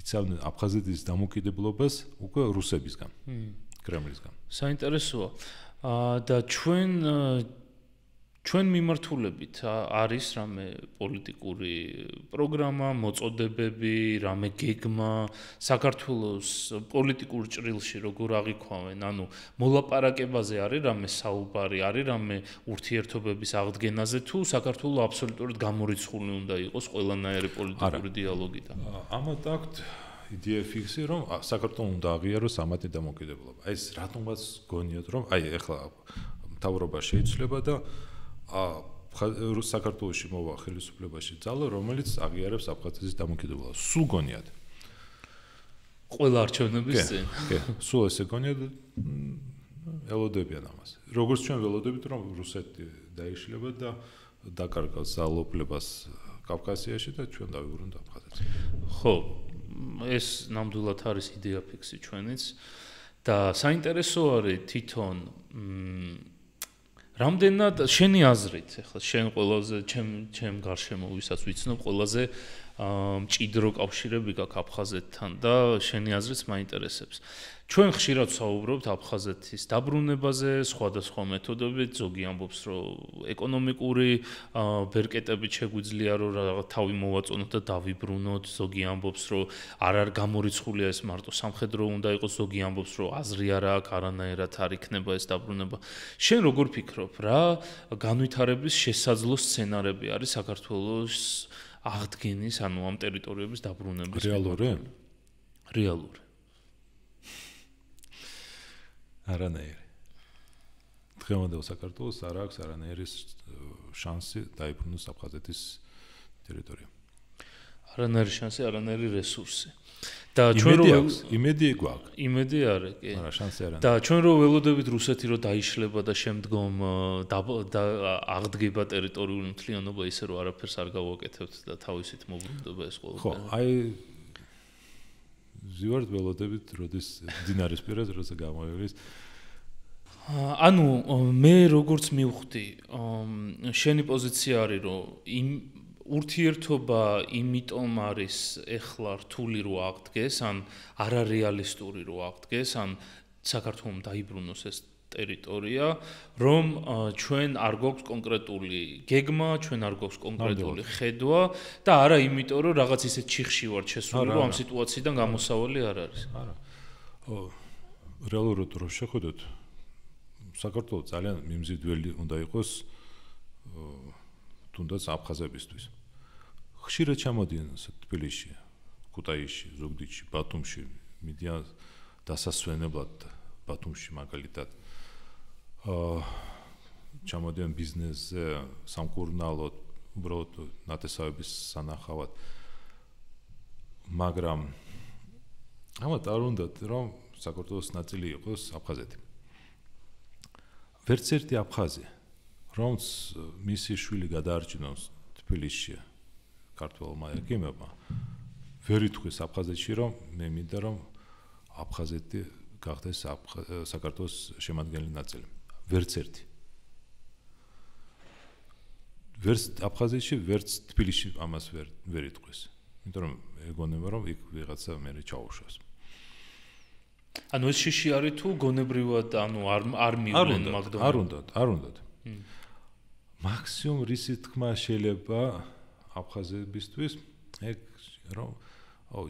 იცავდნენ აფხაზეთის დამოკიდებულებას უკვე რუსებისგან, კრემლისგან. საინტერესოა. და ჩვენ მიმართულებით არის რამე პოლიტიკური პროგრამა, მოწოდებები, რამე გეგმა საქართველოს პოლიტიკურ ჭრილში როგორ აღიქვამენ, ანუ მოლაპარაკებაზე არის რამე საუბარი, არის რამე ურთიერთობების აღდგენაზე თუ საქართველოს აბსოლუტურად გამორიცხული უნდა იყოს ყველანაირი პოლიტიკური დიალოგიდან. ამათ აქვთ იდეა ფიქსი, რომ საქართველოს უნდა აღიაროს ამათი დამოკიდებულება. ეს რატომაც გონიათ, რომ აი ეხლა მთავრობა შეიძლება და საქართველოში მოვა ხელისუფლებაში ძალა, რომელიც აღიარებს აფხაზეთის დამოკიდებულებას. სულ გონიათ. ყველა არჩევნების წინ. კი, სულ ესე გონიათ, ელოდებიან ამას. როგორც ჩვენ ველოდებით, რომ რუსეთი დაიშლება და დაკარგავს ძალაუფლებას კავკასიაში და ჩვენ დავიბრუნოთ აფხაზეთს. ხო, ეს ნამდვილად არის იდეა ფიქსი ჩვენიც და საინტერესო არის თვითონ რამდენად შენი აზრით, ახლა შენ ყველაზე ჩემ გარშემო ვისაც ვიცნობ, ყველაზე მჭიდრო კავშირები გაქვს აფხაზეთთან და შენი აზრიც მაინტერესებს. ჩვენ ხშირად საუბრობთ აფხაზეთის დაბრუნებაზე, სხვადასხვა მეთოდებით, ზოგი ამბობს, რომ ეკონომიკური ბერკეტებით შეგვიძლია რომ თავი მოვაწონოთ და დავიბრუნოთ, ზოგი ამბობს, რომ არ გამორიცხულია ეს მარტო სამხედრო უნდა იყოს, ზოგი ამბობს, რომ აზრი არ აქვს, არანაირად არ იქნება ეს დაბრუნება. შენ როგორ ფიქრობ, რა განვითარების შესაძლო სცენარები არის საქართველოს აღდგენის, ანუ ამ ტერიტორიების დაბრუნების? რეალური. არანაირი. დღევანდელ საქართველოს არ აქვს არანაირი შანსი დაიბრუნოს აფხაზეთის ტერიტორია. არანაირი შანსი, არანაირი რესურსი. და ჩვენ რო იმედი გვაქვს. იმედი არის, კი. არა, შანსი არა. და ჩვენ რო ველოდებით რუსეთი რო დაიშლება და შემდგომ და აღდგება ტერიტორიული მთლიანობა ისე რომ არაფერს არ გავაკეთებთ და თავისით მოbrunდება ეს ყველაფერი. ხო, აი ზივართ ველოდებით, როდის დინარის პირას როცა გამოივლის. ანუ მე როგორც მივხვდი, შენი პოზიცია არის რომ იმ ურთიერთობა იმიტომ არის ეხლა რთული რო აღდგეს, ან არარეალისტური რო აღდგეს, ან საქართველოს დაიბრუნოს ეს ტერიტორია, რომ ჩვენ არ გვაქვს კონკრეტული გეგმა, ჩვენ არ გვაქვს კონკრეტული ხედვა და არა იმიტომ რომ რაღაც ისეთ ჩიხში ვარ შესული, რომ ამ სიტუაციიდან გამოსავალი არ არის. არა. რეალურად რო შეხედოთ, საქართველოს ძალიან მიმზიდველი უნდა იყოს თუნდაც აფხაზებისთვის. ხშირად ჩამოდიან თბილისში, ქუთაისში, ზუგდიდში, ბათუმში, მიდიან დასასვენებლად ბათუმში მაგალითად. ჩამოდიან ბიზნესზე, სამკურნალოდ, უბრალოდ ნათესავების სანახავად. მაგრამ ამათ არ უნდათ რომ საქართველოს ნაწილი იყოს აფხაზეთი. ვერც ერთი აფხაზი, რომც მისი შვილი გადაარჩინოს თბილისში ქართველმა ექიმებმა, ვერ ითქვის აფხაზეთში, რომ მე მინდა რომ აფხაზეთი გახდეს საქართველოს შემადგენელი ნაწილი. ვერც ერთი. ვერც აფხაზეთში, ვერც თბილისში ამას ვერ ითქვის. იმიტომ რომ ეგონება რომ იქ ვიღაცა მე ჩაუშვას. ანუ ეს შიში არის თუ გონებრივად, ანუ არ მივლენ მაგდომად. არ უნდათ. მაქსიმუმ რისი თქმა შეიძლება აფხაზებისთვის, ეგ რომ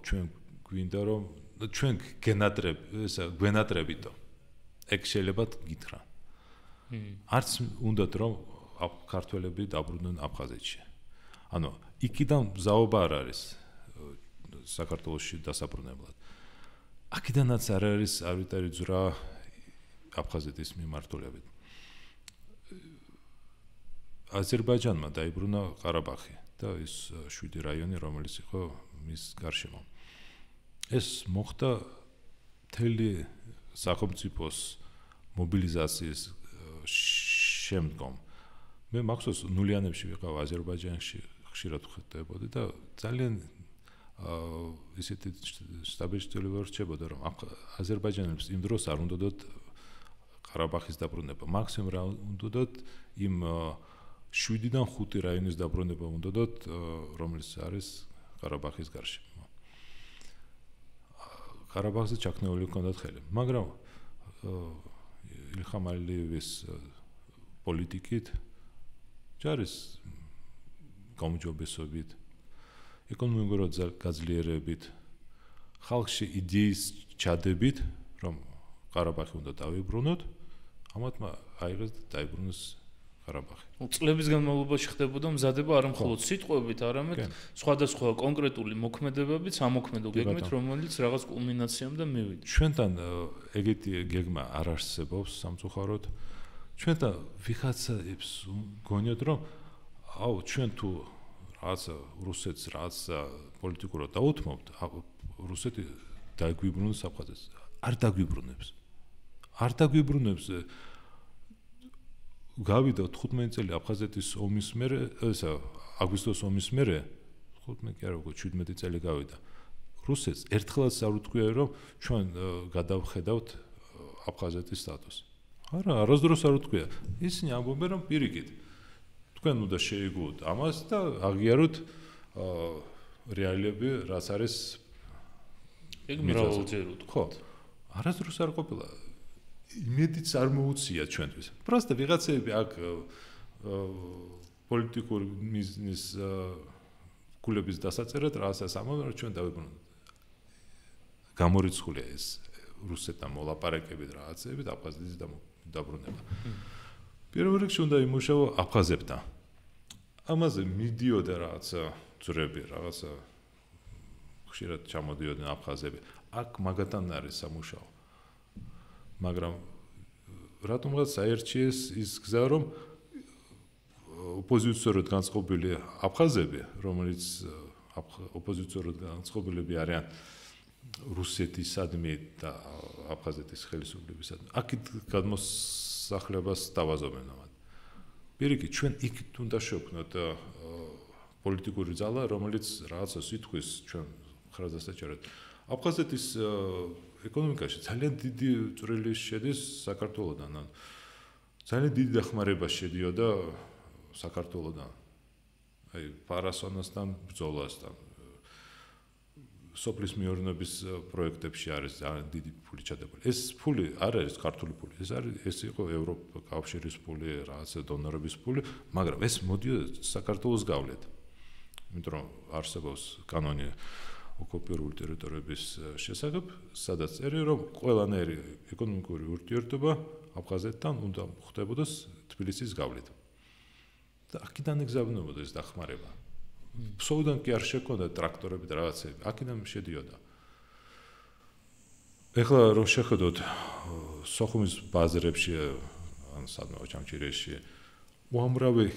ჩვენ გვინდა რომ ჩვენ გვენატრებითო. ეგ შეიძლება გითხრა. არც უნდათ რომ ქართველები დაბრუნდნენ აფხაზეთში. ანუ იქიდან მზაობა არ არის საქართველოში დასაბრუნებლად. აქედანაც არ არის არვიტარი ძვრა აფხაზეთის მიმართულებით. აზერბაიჯანმა დაიბრუნა ყარაბაღი და ის 7 რაიონი, რომელიც იყო მის გარშემო. ეს მოხდა მთელი სახელმწიფოს მობილიზაციის შემდგომ. მე მახსოვს ნულიანებში ვიყავ აზერბაიჯანში, ხშირად ხვდებოდი და ძალიან ისეთი სტაბილიზებული რჩებოდა, რომ აზერბაიჯანელებს იმ დროს არ უნდათ ყარაბაღის დაბრუნება. მაქსიმუმ რა უნდათ იმ 7-დან 5 რაიონის დაბრუნება უნდათ, რომელიც არის ყარაბაღის გარშემო. ყარაბაღზე ჩაქნეული ჰქონდათ ხელი, მაგრამ ილხამ ალიევის პოლიტიკით, ჯარის გაუმჯობესობით, ეკონომიკურად გაძლიერებით, ხალხში იდეის ჩადებით, რომ ყარაბაღი უნდა დავიბრუნოთ, ამათმა აიღეს და დაიბრუნეს ყარაბაღი. წლების განმავლობაში ხდებოდა მზადება არა მხოლოდ სიტყვებით, არამედ სხვადასხვა კონკრეტული მოქმედებებით, სამოქმედო გეგმით, რომელიც რაღაც კულმინაციამდე მივიდა. ჩვენთან ეგეთი გეგმა არ არსებობს სამწუხაროდ. ჩვენთან ვიღაცებს გონიოთ, რომ ჩვენ თუ რაღაცა რუსეთს რაღაცა პოლიტიკურად დაუთმობთ, რუსეთი დაგვიბრუნებს აფხაზეთს. არ დაგვიბრუნებს. არ დაგვიბრუნებს. გავიდა 15 წელი აფხაზეთის ომის მერე, ესა აგვისტოს ომის მერე, 15 კი არა, 17 წელი გავიდა. რუსეთს ერთხელაც არ უთქვია, რომ ჩვენ გადავხედავთ აფხაზეთის სტატუსს. არა, არასდროს არ უთქვია. ისინი ამბობენ, რომ პირიქით თქვენ უნდა შეიგოთ ამას და აღიაროთ რეალიები, რაც არის ეგ მრავალჯერ უთქვით. ხო. არასდროს არ ყოფილა. იმედიც არ მოუწია ჩვენთვის. პროსტა ვიღაცები აქ პოლიტიკური მიზნის კულების დასაწერად რაღაცას ამბობენ, რომ ჩვენ დავიბრუნოთ. გამორიცხულია ეს რუსეთთან მოლაპარაკებით რაღაცებით აფხაზეთის დაბრუნება. პირველ რიგში უნდა იმუშაო აფხაზებთან. ამაზე მიდიოდა რაღაცა ძრები, რაღაცა ხშირად ჩამოდიოდნენ აფხაზები. აქ მაგათან არის სამუშაო. მაგრამ რატომღაც აერჩიეს ის გზა, რომ ოპოზიციურად განწყობილი აფხაზები, რომელიც ოპოზიციურად განწყობილები არიან რუსეთისადმი და აფხაზეთის ხელისუფლებისადმი. აქეთ გადმოსახლებას დავაზობენ ამათ. პირიქით, ჩვენ იქ უნდა შევქმნათ პოლიტიკური ძალა, რომელიც რაღაცას ითქვის ჩვენ ხრას დასაჭერად. აფხაზეთის ეკონომიკაში ძალიან დიდი წვრილი შედის საქართველოდან. ძალიან დიდი დახმარება შედიოდა საქართველოდან. აი, პარასონასთან, ბრძოლასთან. სოფლის მეურნეობის პროექტებში არის ძალიან დიდი ფული ჩადებული. ეს ფული არ არის ქართული ფული, ეს იყო ევროპის კავშირის ფული, რაღაცა დონორების ფული, მაგრამ ეს მოდიოდა საქართველოს გავლით. იმიტომ რომ არსებობს კანონი ოკუპირებული ტერიტორიების შესახებ, სადაც წერია, რომ ყველანაირი ეკონომიკური ურთიერთობა აფხაზეთთან უნდა ხდებოდეს თბილისის გავლით. და აქედან იგზავნებოდა ეს დახმარება. ფსოუდან კი არ შექონდა ტრაქტორები და რაღაცები, აქედან შედიოდა. ეხლა რომ შეხედოთ სოხუმის ბაზრებში, ან სადმე ჩამჭირეში, უამრავი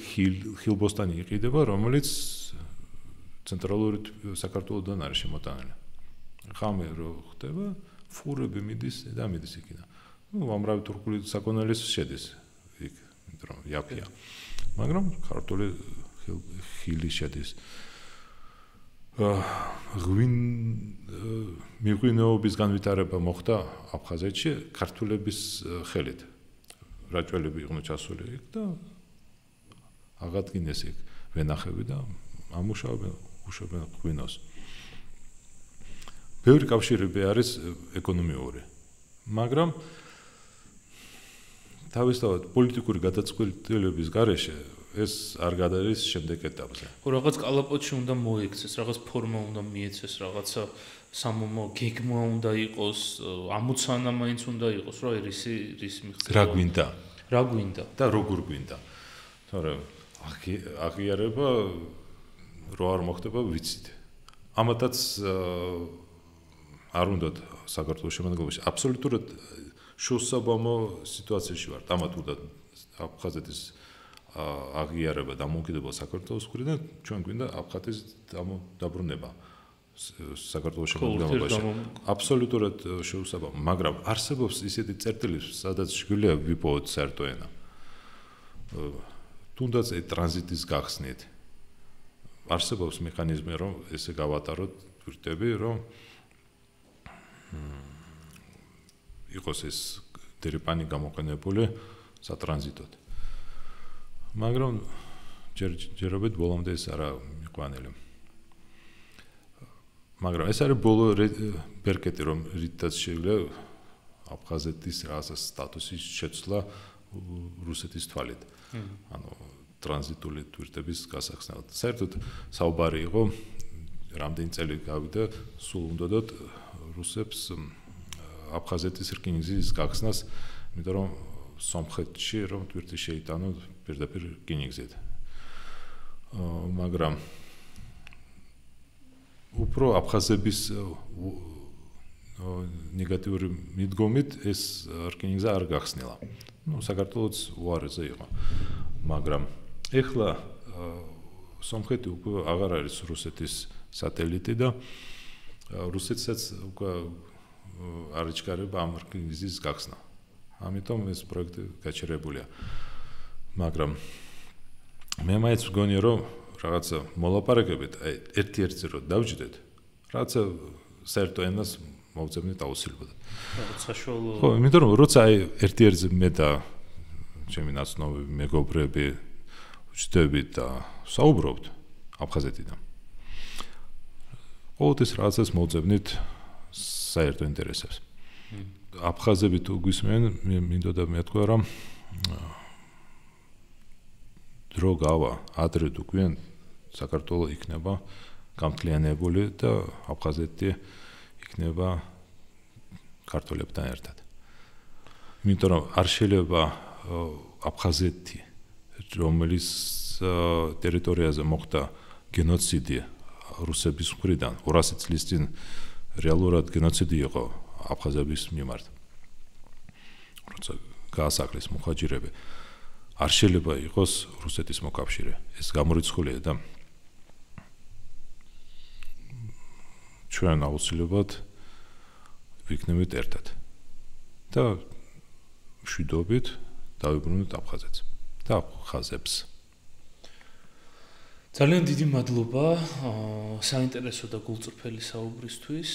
ხილბოსტანი იყიდება, რომელიც ცენტრალური საქართველოდან არის შემოტანილი. ხამე რო ხდება, ფურები მიდის და მიდის იქიდან. უამრავი თურქული საქონელის შედის იქ, იმიტომ რომ იაფია. მაგრამ ქართული ხილი შედის. მიღვინეობის განვითარება მოხდა აფხაზეთში ქართულების ხელით. რაჭველები იყვნენ ჩასული იქ და აღადგინეს იქ ვენახები და ამუშავებენ, უშვებენ ღვინოს. ბევრი კავშირები არის ეკონომიური. მაგრამ თავისთავად პოლიტიკური გადაწყვეტილების გარეშე ეს არ გადადის შემდეგ ეტაპზე. რაღაც კალაპოტში უნდა მოიქცეს, რაღაც ფორმა უნდა მიეცეს, რაღაცა სამომო გეგმა უნდა იყოს, ამოცანა მაინც უნდა იყოს, რომ რის მიღწევა. რა გვინდა? რა გვინდა? და როგორ გვინდა? თორემ აღიარება რო არ მოხდება ვიცით. ამათაც არ უნდათ საქართველოს შემადგენლობაში აბსოლუტურად შუსაბამო სიტუაციაში ვართ. ამათ უნდა აფხაზეთის აღიარება დამოუკიდებელ საქართველოს მხრიდან ჩვენ გვინდა აფხაზეთის დაბრუნება საქართველოს შემადგენლობაში. აბსოლუტურად შეუსაბამო, მაგრამ არსებობს ისეთი წერტილი, სადაც შეგვიძლია ვიპოვოთ საერთო ენა. თუნდაც ტრანზიტის გახსნით. არსებობს მექანიზმი, რომ ესე გავატაროთ თვირთები, რომ იყოს ეს დერეპანი გამოყენებული სატრანზიტოდ. მაგრამ ჯერჯერობით ბოლომდე ეს არა მიყვანილი. მაგრამ ეს არის ბოლო ბერკეტი, რომ რითაც შეგვიძლია აფხაზეთის რაღაცა სტატუსის შეცვლა რუსეთის თვალით. ანუ ტრანზიტული თვირთების გასახსნელად. საერთოდ საუბარი იყო, რამდენი წელი გავიდა, სულ უნდათ რუსებს აფხაზეთის რკინიგზის გახსნას, იმიტომ რომ სომხეთში რომ თვირთი შეიტანონ პირდაპირ რკინიგზით. მაგრამ უფრო აფხაზების ნეგატიური მიდგომით ეს რკინიგზა არ გახსნილა. საქართველოს უარეზე იყო. მაგრამ ეხლა სომხეთი უკვე აღარ არის რუსეთის სატელიტი და რუსეთსაც უკვე არ იჩქარება ამ რკინიგზის გახსნა. ამიტომ ეს პროექტი გაჩერებულია. მაგრამ მე მაინც მგონია, რომ რაღაცა მოლაპარაკებით, აი ერთ-ერთზე რომ დავჯდეთ, რაღაცა საერთო ენას მოვწებნით აუცილებლად. რაღაც საშუალო. ხო, იმიტომ რომ როცა აი ერთ-ერთზე მე და ჩემი ნაცნობები, მეგობრები ვჯდებით და საუბრობთ აფხაზეთიდან. ყოველთვის რაღაცას მოვწებნით საერთო ინტერესებს. აფხაზები თუ გვისმენ, მინდოდა მეთქვა, რომ დრო გავა, ადრე თუ გვიან საქართველო იქნება გამთლიანებული და აფხაზეთი იქნება ქართველებთან ერთად. იმიტომ რომ არ შეიძლება აფხაზეთი, რომელიც ტერიტორიაზე მოხდა გენოციდი რუსების მხრიდან 200 წლის წინ რეალურად გენოციდი იყო აფხაზების მიმართ. როცა გაასახლეს მუხაჯირები, არ შეიძლება იყოს რუსეთის მოკავშირე. ეს გამორიცხულია და ჩვენ აუცილებლად ვიქნებით ერთად. და მშვიდობით დავიბრუნოთ აფხაზეთს და ხაზებს. ძალიან დიდი მადლობა საინტერესო და გულწრფელი საუბრისთვის.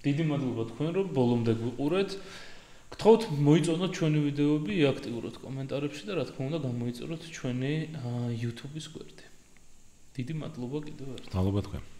დიდი მადლობა თქვენ რომ ბოლომდე გვიყურეთ. გთხოვთ მოიწონოთ ჩვენი ვიდეოები აქტიურად კომენტარებში და რა თქმა უნდა გამოიწეროთ ჩვენი YouTube-ის გვერდი. დიდი მადლობა კიდევ ერთხელ. მადლობა თქვენ.